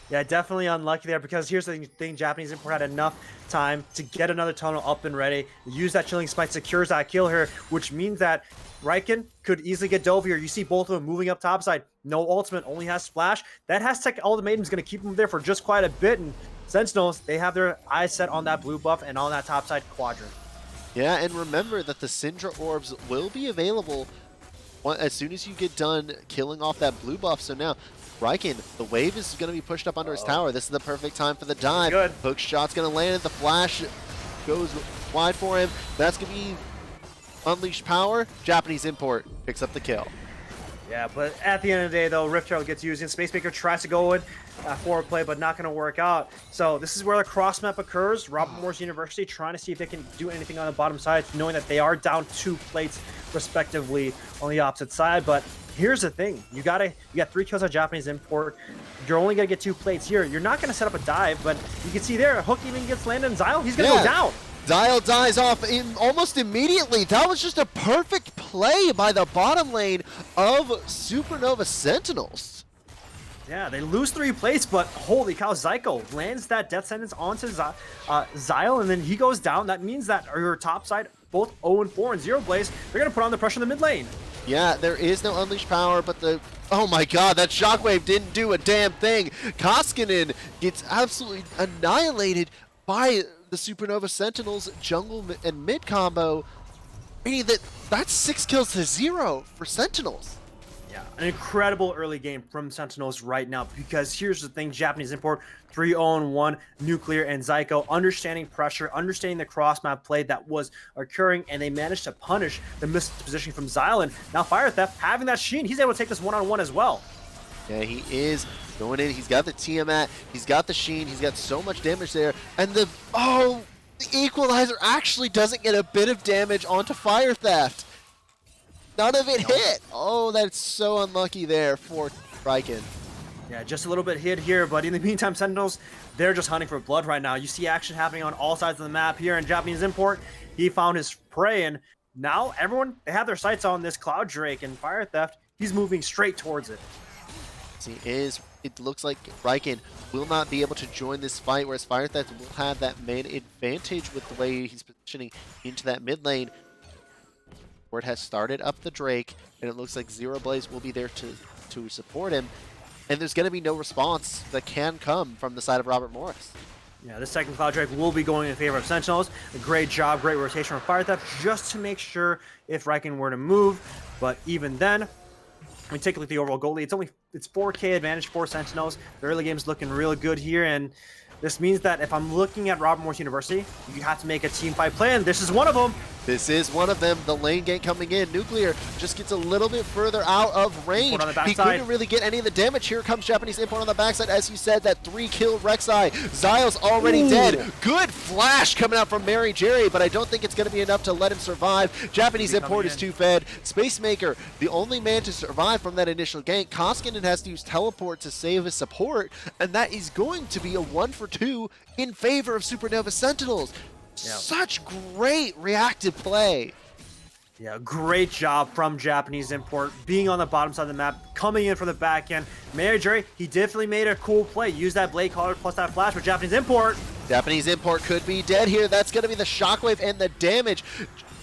Speaker 2: Yeah, definitely unlucky there, because here's the thing, Japanese Import had enough time to get another tunnel up and ready, use that Chilling Smite, secures that kill here, which means that Riken could easily get dove here. You see both of them moving up topside. No ultimate, only has splash. That Aztec ultimate is going to keep them there for just quite a bit, and Sentinels, they have their eyes set on that blue buff and on that topside quadrant.
Speaker 1: Yeah, and remember that the Syndra orbs will be available as soon as you get done killing off that blue buff. So now, Riken, the wave is going to be pushed up under his tower. This is the perfect time for the dive.
Speaker 2: Good.
Speaker 1: Hook shot's going to land. The flash goes wide for him. That's going to be Unleashed Power. Japanese Import picks up the kill.
Speaker 2: Yeah, but at the end of the day, though, Rift Herald gets used, and Space Maker tries to go in forward play, but not going to work out. So this is where the cross map occurs. Robert Morris University trying to see if they can do anything on the bottom side, knowing that they are down 2 plates respectively on the opposite side. But here's the thing: you got 3 kills on Japanese Import. You're only going to get 2 plates here. You're not going to set up a dive, but you can see there, a hook even gets landed on Zyle. He's going to go down.
Speaker 1: Zyle dies off almost immediately. That was just a perfect play by the bottom lane of Supernova Sentinels.
Speaker 2: Yeah, they lose 3 plates, but holy cow, Zyko lands that death sentence onto Zyle, and then he goes down. That means that your top side, both 0-4 and Zero Blaze, they're going to put on the pressure in the mid lane.
Speaker 1: Yeah, there is no Unleashed Power, but oh my god, that Shockwave didn't do a damn thing. Koskinen gets absolutely annihilated by the Supernova Sentinels jungle and mid combo, meaning that's 6 kills to 0 for Sentinels.
Speaker 2: Yeah, an incredible early game from Sentinels right now, because here's the thing: Japanese Import 3-0-1, Nuclear and Zyko understanding pressure, understanding the cross map play that was occurring, and they managed to punish the missed positioning from Xylan. Now Fire Theft having that Sheen, he's able to take this one-on-one as well.
Speaker 1: Yeah, he is going in. He's got the Tiamat, he's got the Sheen, he's got so much damage there, and the Equalizer actually doesn't get a bit of damage onto Fire Theft. None of it hit. Oh, that's so unlucky there for Riken.
Speaker 2: Yeah, just a little bit hit here, but in the meantime, Sentinels, they're just hunting for blood right now. You see action happening on all sides of the map here in Japanese Import. He found his prey, and now everyone, they have their sights on this Cloud Drake, and Fire Theft, he's moving straight towards it.
Speaker 1: It looks like Riken will not be able to join this fight, whereas Fire Theft will have that main advantage with the way he's positioning into that mid lane. Where it has started up the Drake, and it looks like Zero Blaze will be there to support him. And there's going to be no response that can come from the side of Robert Morris.
Speaker 2: Yeah, this second Cloud Drake will be going in favor of Sentinels. A great job, great rotation from Fire Theft, just to make sure if Riken were to move. But even then, when we take a look at the overall goal lead, it's 4K advantage for Sentinels. The early game's looking really good here, and this means that if I'm looking at Robert Morris University, you have to make a team fight plan. This is one of them.
Speaker 1: This is one of them. The lane gank coming in. Nuclear just gets a little bit further out of range. He couldn't really get any of the damage. Here comes Japanese Import on the backside. As you said, that 3-kill Rek'Sai. Zyle's already dead. Good flash coming out from Mary Jerry, but I don't think it's going to be enough to let him survive. Japanese Import is too fed. Spacemaker, the only man to survive from that initial gank. Koskinen has to use teleport to save his support, and that is going to be a 1-for-2 in favor of Supernova Sentinels. Yeah. Such great reactive play.
Speaker 2: Yeah, great job from Japanese Import, being on the bottom side of the map, coming in from the back end. Mary Jerry, he definitely made a cool play. Use that Blade Collar plus that flash with Japanese Import.
Speaker 1: Japanese Import could be dead here. That's going to be the shockwave and the damage.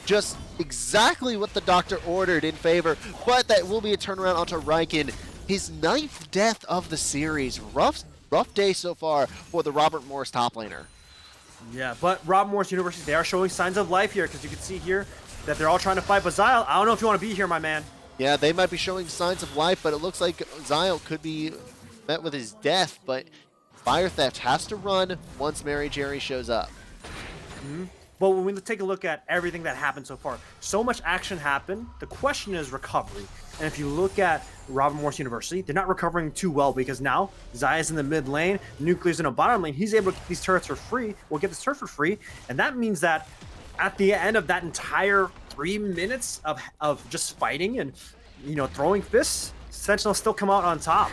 Speaker 1: Just exactly what the doctor ordered in favor, but that will be a turnaround onto Riken. His 9th death of the series. Rough day so far for the Robert Morris top laner.
Speaker 2: Yeah, but Rob Morris University, they are showing signs of life here, because you can see here that they're all trying to fight. But Zyle, I don't know if you want to be here, my man.
Speaker 1: Yeah, they might be showing signs of life, but it looks like Zyle could be met with his death. But Fire Theft has to run once Mary Jerry shows up.
Speaker 2: But when we take a look at everything that happened so far, so much action happened. The question is recovery. And if you look at Robert Morris University, they're not recovering too well, because now Zaya's in the mid lane, Nuclear's in a bottom lane. He's able to get these turrets for free. We'll get this turret for free. And that means that at the end of that entire 3 minutes of just fighting and, you know, throwing fists, Sentinels still come out on top.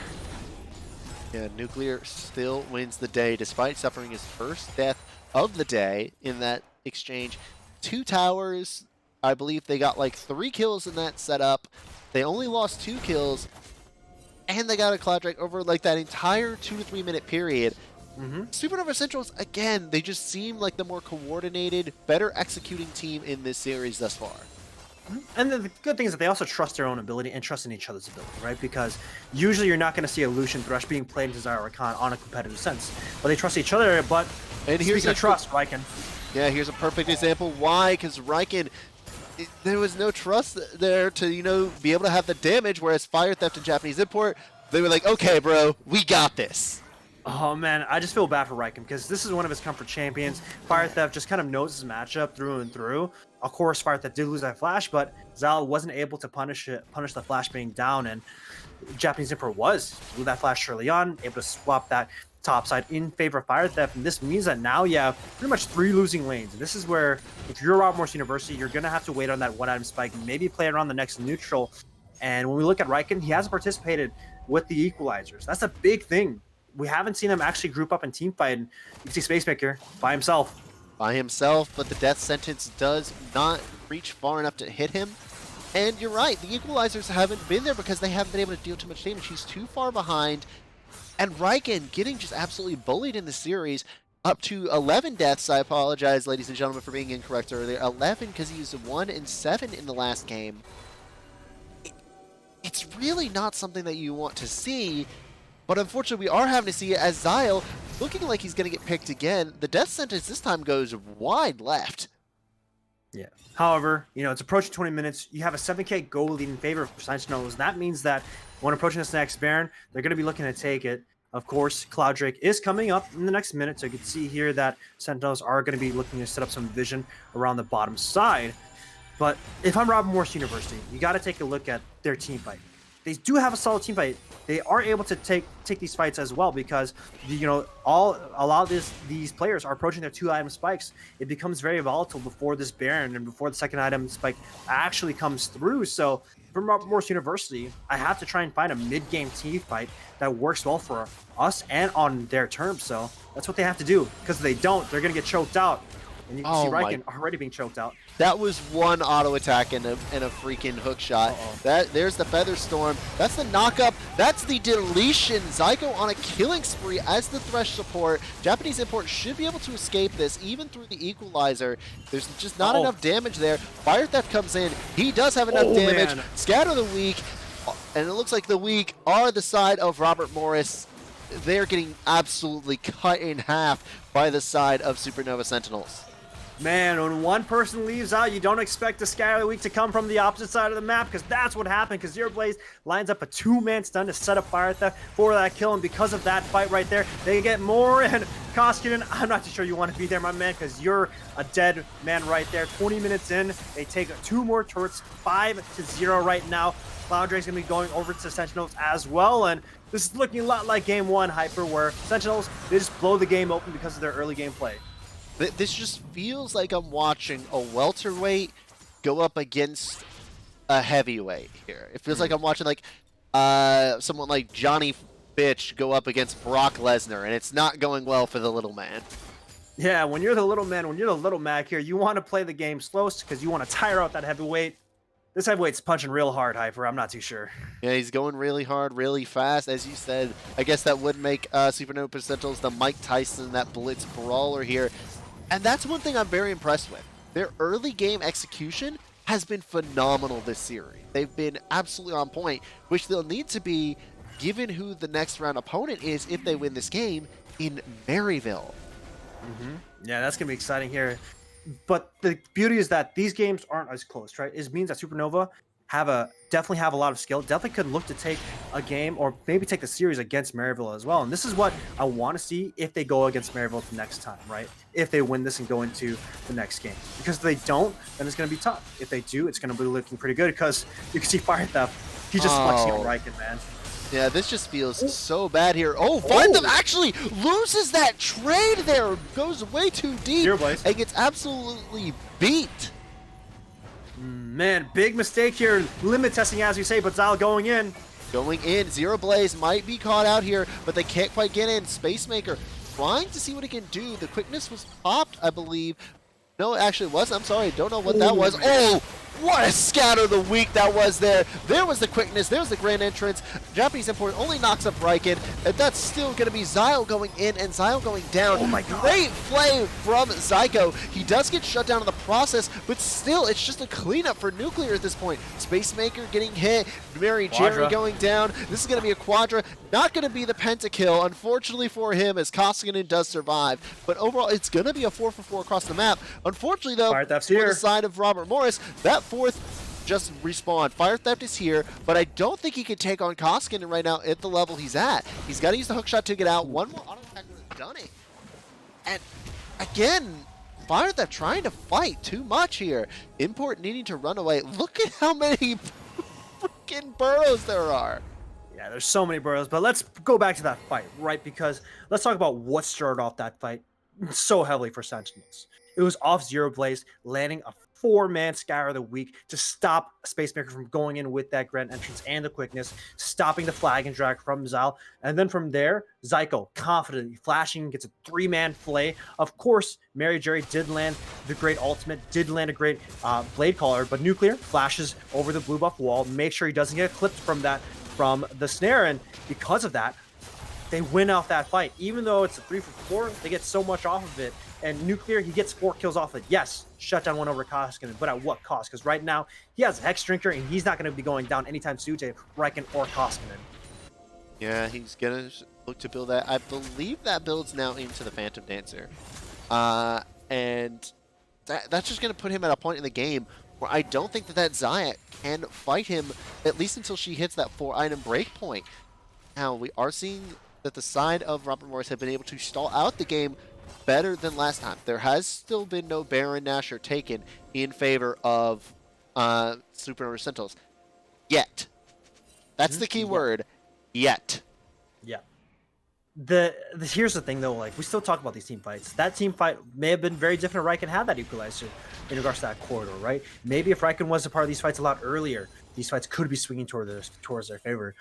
Speaker 1: Yeah, Nuclear still wins the day despite suffering his first death of the day in that exchange. 2 towers. I believe they got like 3 kills in that setup. They only lost 2 kills, and they got a Cloud Drake over like that entire 2 to 3 minute period. Supernova Sentinels, again, they just seem like the more coordinated, better executing team in this series thus far.
Speaker 2: And the good thing is that they also trust their own ability and trust in each other's ability, right? Because usually you're not going to see a Lucian Thresh being played into Zyra Khan on a competitive sense. But they trust each other, but here's a trust, Riken.
Speaker 1: Yeah, here's a perfect example. Why? Because Riken, there was no trust there to, you know, be able to have the damage, whereas Fire Theft and Japanese Import, they were like, okay, bro, we got this.
Speaker 2: Oh, man, I just feel bad for Riken, because this is one of his comfort champions. Fire Theft just kind of knows his matchup through and through. Of course, Fire Theft did lose that flash, but Zal wasn't able to punish the flash being down, and Japanese Import was. Blew that flash early on, able to swap that top side in favor of Fire Theft, and this means that now you have pretty much 3 losing lanes. And this is where, if you're Rob Morris University, you're going to have to wait on that 1-item spike, maybe play around the next neutral. And when we look at Riken, he hasn't participated with the equalizers. That's a big thing. We haven't seen him actually group up and team fight. And you can see Spacemaker by himself.
Speaker 1: By himself, but the death sentence does not reach far enough to hit him. And you're right, the equalizers haven't been there because they haven't been able to deal too much damage. He's too far behind. And Riken getting just absolutely bullied in the series, up to 11 deaths. I apologize, ladies and gentlemen, for being incorrect earlier. 11 because he used 1 and 7 in the last game. It's really not something that you want to see, but unfortunately we are having to see it as Zyle, looking like he's going to get picked again. The death sentence this time goes wide left.
Speaker 2: Yeah. However, you know, it's approaching 20 minutes. You have a 7k goal lead in favor of Sentinels. That means that when approaching this next Baron, they're going to be looking to take it. Of course, Cloud Drake is coming up in the next minute, so you can see here that Sentinels are going to be looking to set up some vision around the bottom side. But if I'm Robert Morris University, you got to take a look at their team fight. They do have a solid team fight. They are able to take these fights as well, because, you know, a lot of these players are approaching their 2-item spikes. It becomes very volatile before this Baron and before the 2nd item spike actually comes through. So from Robert Morris University, I have to try and find a mid-game team fight that works well for us and on their terms. So that's what they have to do, because if they don't, they're going to get choked out. And you can see Riken already being choked out.
Speaker 1: That was one auto attack and a freaking hook shot. There's the Feather Storm. That's the knockup. That's the deletion. Zyko on a killing spree as the Thresh support. Japanese Import should be able to escape this even through the equalizer. There's just not enough damage there. Fire Theft comes in. He does have enough damage. Man. Scatter the weak. And it looks like the weak are the side of Robert Morris. They're getting absolutely cut in half by the side of Supernova Sentinels.
Speaker 2: Man, when one person leaves out, you don't expect the Sky of the Week to come from the opposite side of the map, because that's what happened, because Zero Blaze lines up a 2-man stun to set up Fire Theft for that kill, and because of that fight right there, they get more, and Koskinen, I'm not too sure you want to be there, my man, because you're a dead man right there. 20 minutes in, they take 2 more turrets, 5-0 right now. Cloud Drake's going to be going over to Sentinels as well, and this is looking a lot like Game 1 Hyper, where Sentinels, they just blow the game open because of their early game play.
Speaker 1: This just feels like I'm watching a welterweight go up against a heavyweight here. It feels like I'm watching like someone like Johnny Bitch go up against Brock Lesnar, and it's not going well for the little man.
Speaker 2: Yeah, when you're the little man, when you're the little Mac here, you want to play the game slow because you want to tire out that heavyweight. This heavyweight's punching real hard, Hyper. I'm not too sure.
Speaker 1: Yeah, he's going really hard, really fast. As you said, I guess that would make Supernova Sentinels the Mike Tyson, that blitz brawler here. And that's one thing I'm very impressed with. Their early game execution has been phenomenal this series. They've been absolutely on point, which they'll need to be given who the next round opponent is if they win this game in Maryville.
Speaker 2: Yeah, that's going to be exciting here. But the beauty is that these games aren't as close, right? It means that Supernova definitely have a lot of skill, definitely could look to take a game or maybe take the series against Maryville as well. And this is what I want to see if they go against Maryville the next time, right? If they win this and go into the next game. Because if they don't, then it's going to be tough. If they do, it's going to be looking pretty good because you can see Fire Theft. He's just flexing on Riken, man.
Speaker 1: Yeah, this just feels so bad here. Oh, Fire Theft actually loses that trade there. Goes way too deep and gets absolutely beat.
Speaker 2: Man, big mistake here. Limit testing, as you say, but Zal going in.
Speaker 1: Going in. Zero Blaze might be caught out here, but they can't quite get in. Spacemaker trying to see what he can do. The quickness was popped, I believe. No, it actually wasn't. I'm sorry. Don't know what that was. Oh, what a scatter of the week that was there. There was the quickness. There was the grand entrance. Japanese import only knocks up Riken. And that's still going to be Zyle going in and Zyle going down.
Speaker 2: Oh my God.
Speaker 1: Great play from Zyko. He does get shut down in the process, but still, it's just a cleanup for Nuclear at this point. Spacemaker getting hit. Mary Jerry going down. This is going to be a Quadra. Not going to be the pentakill, unfortunately for him, as Koskinen does survive. But overall, it's going to be a 4-for-4 across the map. Unfortunately, though, for the side of Robert Morris, that fourth just respawned. Fire Theft is here, but I don't think he can take on Koskinen right now at the level he's at. He's got to use the hookshot to get out. One more auto attack would have done it. And again, Fire Theft trying to fight too much here. Import needing to run away. Look at how many freaking burrows there are.
Speaker 2: Yeah, there's so many burrows, but let's go back to that fight, right? Because let's talk about what started off that fight so heavily for Sentinels. It was off Zero Blaze landing a 4-man Skyr of the Week to stop Spacemaker from going in with that grand entrance and the quickness, stopping the flag and drag from Zal. And then from there, Zyko confidently flashing, gets a 3-man flay. Of course, Mary Jerry did land the great ultimate, did land a great blade caller, but Nuclear flashes over the blue buff wall, make sure he doesn't get clipped from the snare, and because of that, they win off that fight. Even though it's a 3-for-4, they get so much off of it. And Nuclear, he gets 4 kills off it. Yes, shut down one over Koskinen, but at what cost? Because right now, he has a Hex Drinker, and he's not going to be going down anytime soon to Riken or Koskinen.
Speaker 1: Yeah, he's going to look to build that. I believe that builds now into the Phantom Dancer. And that's just going to put him at a point in the game where I don't think that Zayat can fight him, at least until she hits that 4-item breakpoint. Now, we are seeing that the side of Robert Morris have been able to stall out the game better than last time. There has still been no Baron Nashor taken in favor of Supernova Sentinels. Yet. That's the key word. Yet.
Speaker 2: Yeah. Here's the thing, though. Like, we still talk about these team fights. That team fight may have been very different if Riken had that equalizer in regards to that corridor, right? Maybe if Riken was a part of these fights a lot earlier, these fights could be swinging towards their favor.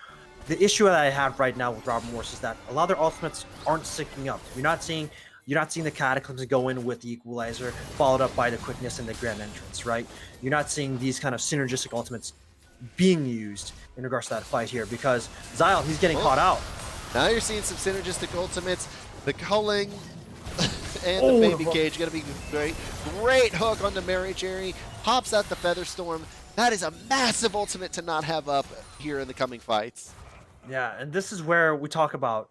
Speaker 2: The issue that I have right now with Robert Morris is that a lot of their ultimates aren't syncing up. You're not seeing the Cataclysms go in with the equalizer, followed up by the quickness and the grand entrance, right? You're not seeing these kind of synergistic ultimates being used in regards to that fight here, because Zyle, he's getting caught out.
Speaker 1: Now you're seeing some synergistic ultimates. The culling and the baby cage gonna be great. Great hook onto Mary Jerry. Pops out the Featherstorm. That is a massive ultimate to not have up here in the coming fights.
Speaker 2: Yeah, and this is where we talk about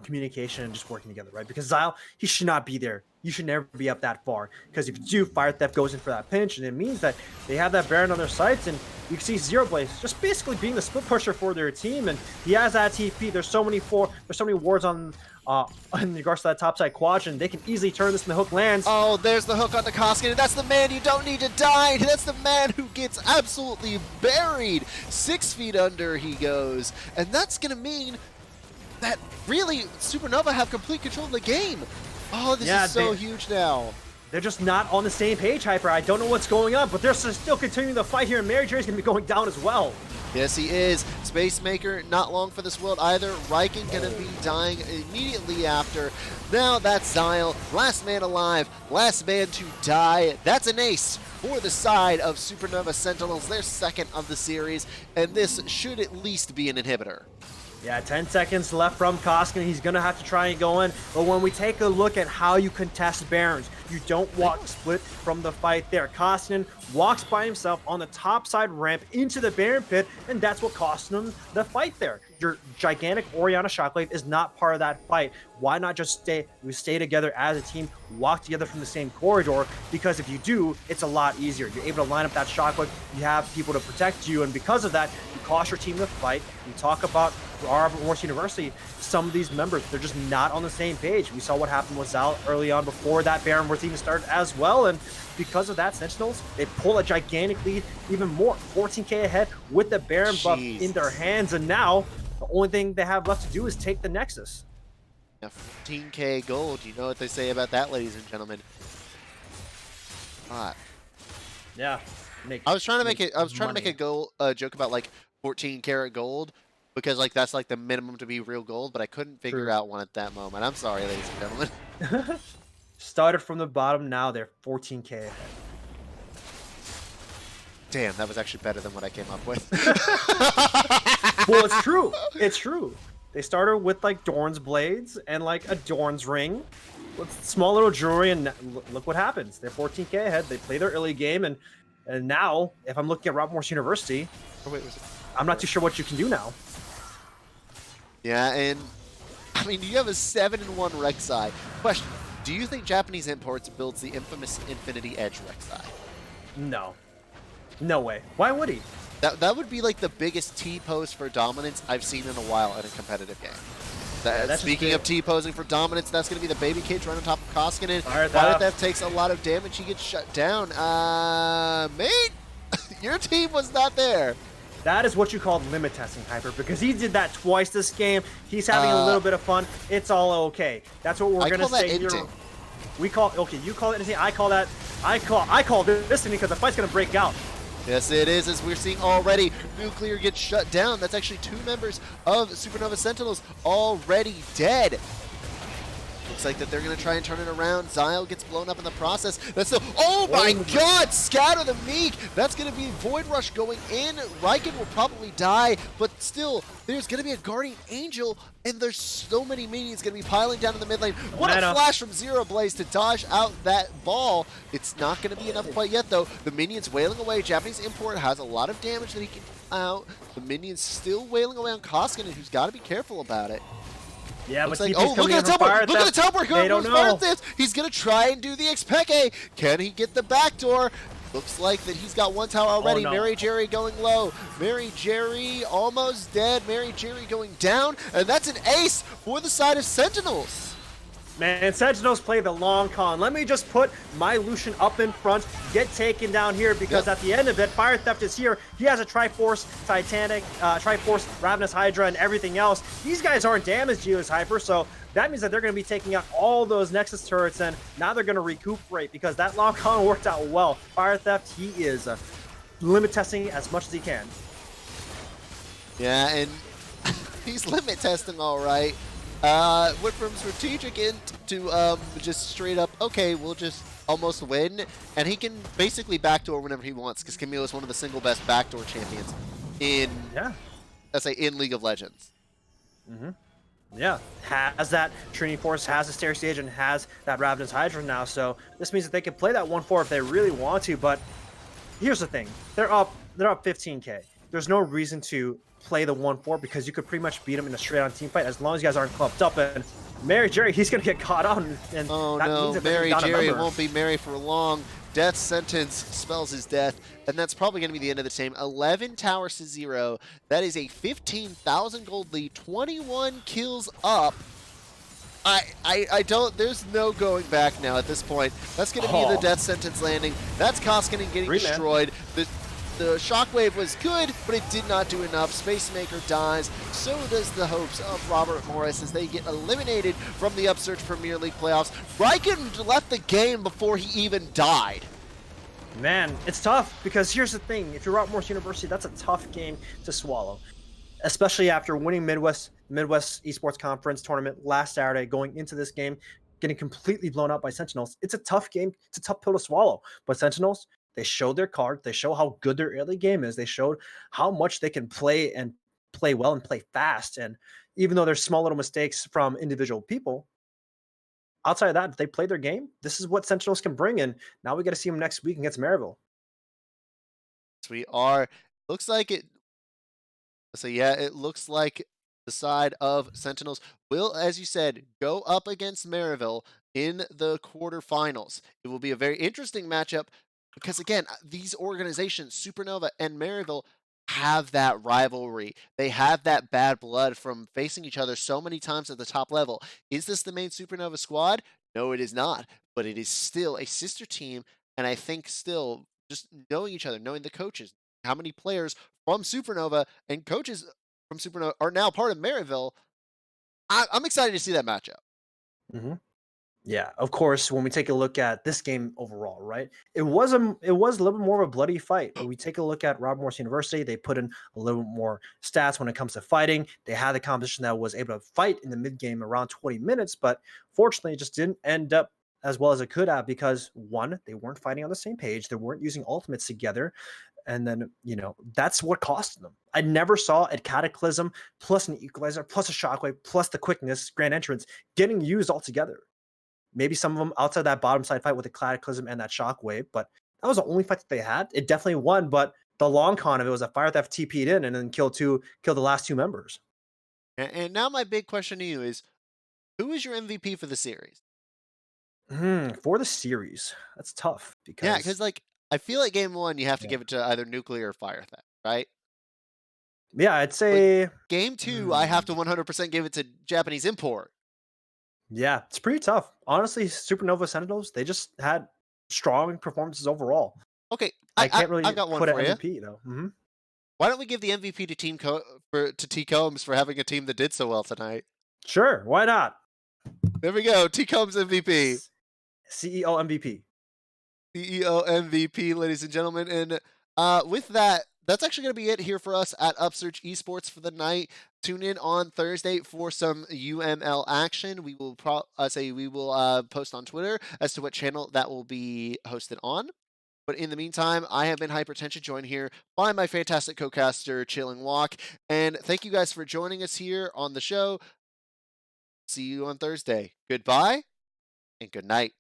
Speaker 2: communication and just working together, right? Because Zyle, he should not be there. You should never be up that far. Because if you do, Fire Theft goes in for that pinch, and it means that they have that Baron on their sights, and you can see Zero Blaze just basically being the split pusher for their team, and he has that TP. There's so many wards on in regards to that topside quadrant. They can easily turn this, and the hook lands.
Speaker 1: Oh, there's the hook on the Koskinen. That's the man you don't need to die. That's the man who gets absolutely buried. 6 feet under he goes. And that's going to mean that really Supernova have complete control of the game. Oh, this is so huge now.
Speaker 2: They're just not on the same page, Hyper. I don't know what's going on, but they're still continuing the fight here, and Mary Jerry's going to be going down as well.
Speaker 1: Yes, he is. Spacemaker, not long for this world either. Riken going to be dying immediately after. Now that's Zyle. Last man alive, last man to die. That's an ace for the side of Supernova Sentinels, their second of the series, and this should at least be an inhibitor.
Speaker 2: Yeah, 10 seconds left from Koskinen. He's going to have to try and go in. But when we take a look at how you contest Barons, you don't walk split from the fight there. Koskinen walks by himself on the top side ramp into the Baron pit, and that's what cost him the fight there. Your gigantic Orianna Shockwave is not part of that fight. Why not just stay together as a team, walk together from the same corridor? Because if you do, it's a lot easier. You're able to line up that Shockwave, you have people to protect you, and because of that, you cost your team the fight. You talk about Morse University, some of these members, they're just not on the same page. We saw what happened with Zal early on before that Baron Wars even started as well, and because of that, Sentinels, they pull a gigantic lead even more, 14k ahead with the Baron buff in their hands, and now the only thing they have left to do is take the Nexus.
Speaker 1: Now 14k gold, you know what they say about that, ladies and gentlemen.
Speaker 2: Yeah.
Speaker 1: I was trying to make a joke about like 14 karat gold, because like that's like the minimum to be real gold, but I couldn't figure out one at that moment. I'm sorry, ladies and gentlemen.
Speaker 2: Started from the bottom, now they're 14k ahead.
Speaker 1: Damn, that was actually better than what I came up with.
Speaker 2: Well, it's true. It's true. They started with like Dorn's blades and like a Dorn's ring with small little jewelry, and look what happens. They're 14k ahead. They play their early game, and now if I'm looking at Rob Morse University, I'm not too sure what you can do now.
Speaker 1: Yeah, and I mean, you have a 7-1 Rek'Sai. Question: do you think Japanese Imports builds the infamous Infinity Edge Rek'Sai?
Speaker 2: No. No way. Why would he?
Speaker 1: That would be like the biggest T-pose for dominance I've seen in a while in a competitive game. Speaking of T-posing for dominance, that's going to be the baby cage right on top of Koskinen. Fire Theft takes a lot of damage. He gets shut down. Mate, your team was not there.
Speaker 2: That is what you call limit testing, Hyper, because he did that twice this game. He's having a little bit of fun. It's all okay. That's what we're going to say here. You call it anything. I call this thing because the fight's going to break out.
Speaker 1: Yes, it is, as we're seeing already. Nuclear gets shut down. That's actually 2 members of Supernova Sentinels already dead. Looks like that they're going to try and turn it around. Zyle gets blown up in the process. That's the... Oh my god! Scatter the Meek! That's going to be Void Rush going in. Riken will probably die, but still, there's going to be a Guardian Angel, and there's so many minions going to be piling down in the mid lane. What a flash from Zero Blaze to dodge out that ball. It's not going to be enough quite yet, though. The minions wailing away. Japanese Import has a lot of damage that he can out. The minions still wailing away on Koskinen, who's got to be careful about it.
Speaker 2: Yeah,
Speaker 1: looks
Speaker 2: but
Speaker 1: like, oh, look at the teleport! Look at the teleport!
Speaker 2: They don't know.
Speaker 1: He's gonna try and do the Xpeke. Can he get the backdoor? Looks like that he's got one tower already.
Speaker 2: Oh, no.
Speaker 1: Mary Jerry going low. Mary Jerry almost dead. Mary Jerry going down, and that's an ace for the side of Sentinels.
Speaker 2: Man, Sentinels play the long con. Let me just put my Lucian up in front, get taken down here, because at the end of it, Fire Theft is here. He has a Triforce Titanic, Triforce Ravenous Hydra, and everything else. These guys aren't damaged, Geos Hyper, so that means that they're going to be taking out all those Nexus turrets, and now they're going to recuperate, because that long con worked out well. Fire Theft, he is limit testing as much as he can.
Speaker 1: Yeah, and he's limit testing all right. Went from strategic into just straight up, okay, we'll just almost win. And he can basically backdoor whenever he wants, because Camille is one of the single best backdoor champions in, let's say, in League of Legends.
Speaker 2: Yeah, has that Trinity Force, has the Stair Stage, and has that Ravenous Hydra now, so this means that they can play that 1-4 if they really want to, but here's the thing. They're up 15k. There's no reason to play the 1-4 because you could pretty much beat him in a straight-on team fight as long as you guys aren't clubbed up. And Mary Jerry, he's gonna get caught on, and
Speaker 1: Oh
Speaker 2: that means
Speaker 1: no,
Speaker 2: that they're gonna be
Speaker 1: Mary
Speaker 2: down a
Speaker 1: Jerry
Speaker 2: member.
Speaker 1: won't be Mary for long. Death sentence spells his death, and that's probably going to be the end of the game. 11 towers to 0. That is a 15,000 gold lead. 21 kills up. I don't. There's no going back now at this point. That's going to be the death sentence landing. That's Koskinen getting destroyed. The shockwave was good, but it did not do enough. Spacemaker dies. So does the hopes of Robert Morris as they get eliminated from the Upsurge Premier League playoffs. Riken left the game before he even died.
Speaker 2: Man, it's tough because here's the thing. If you're Robert Morris University, that's a tough game to swallow, especially after winning Midwest Esports Conference tournament last Saturday, going into this game, getting completely blown out by Sentinels. It's a tough game. It's a tough pill to swallow. But Sentinels, they showed their card. They show how good their early game is. They showed how much they can play and play well and play fast. And even though there's small little mistakes from individual people, outside of that, if they play their game, this is what Sentinels can bring. And now we got to see them next week against Maryville.
Speaker 1: We are. Looks like it. So yeah, it looks like the side of Sentinels will, as you said, go up against Maryville in the quarterfinals. It will be a very interesting matchup because, again, these organizations, Supernova and Maryville, have that rivalry. They have that bad blood from facing each other so many times at the top level. Is this the main Supernova squad? No, it is not. But it is still a sister team, and I think still just knowing each other, knowing the coaches, how many players from Supernova and coaches from Supernova are now part of Maryville. I'm excited to see that matchup.
Speaker 2: Mm-hmm. Yeah, of course. When we take a look at this game overall, right? It was a little bit more of a bloody fight. When we take a look at Robert Morris University, they put in a little bit more stats when it comes to fighting. They had the competition that was able to fight in the mid game around 20 minutes, but fortunately, it just didn't end up as well as it could have because one, they weren't fighting on the same page. They weren't using ultimates together. And then, that's what cost them. I never saw a Cataclysm plus an Equalizer plus a Shockwave plus the quickness Grand Entrance getting used all together. Maybe some of them outside that bottom side fight with the Cataclysm and that Shockwave, but that was the only fight that they had. It definitely won, but the long con of it was a Fire Theft TP'd in and then killed the last two members.
Speaker 1: And now my big question to you is, who is your MVP for the series?
Speaker 2: For the series, that's tough
Speaker 1: Yeah,
Speaker 2: because
Speaker 1: because I feel like game one you have to give it to either Nuclear or Fire Theft, right?
Speaker 2: yeah, I'd say
Speaker 1: Game two, I have to 100% give it to Japanese Import.
Speaker 2: yeah, it's pretty tough. Honestly, Supernova Sentinels, they just had strong performances overall.
Speaker 1: Okay,
Speaker 2: I can't really
Speaker 1: I've got one
Speaker 2: put an
Speaker 1: for you.
Speaker 2: MVP though.
Speaker 1: Why don't we give the MVP to T Combs for having a team that did so well tonight?
Speaker 2: Sure, why not?
Speaker 1: There we go, T Combs MVP.
Speaker 2: CEO MVP.
Speaker 1: CEO MVP, ladies and gentlemen. And with that, that's actually going to be it here for us at Upsurge Esports for the night. Tune in on Thursday for some UML action. We will post on Twitter as to what channel that will be hosted on. But in the meantime, I have been Hypertension, joined here by my fantastic co-caster, Chilling Walk. And thank you guys for joining us here on the show. See you on Thursday. Goodbye and good night.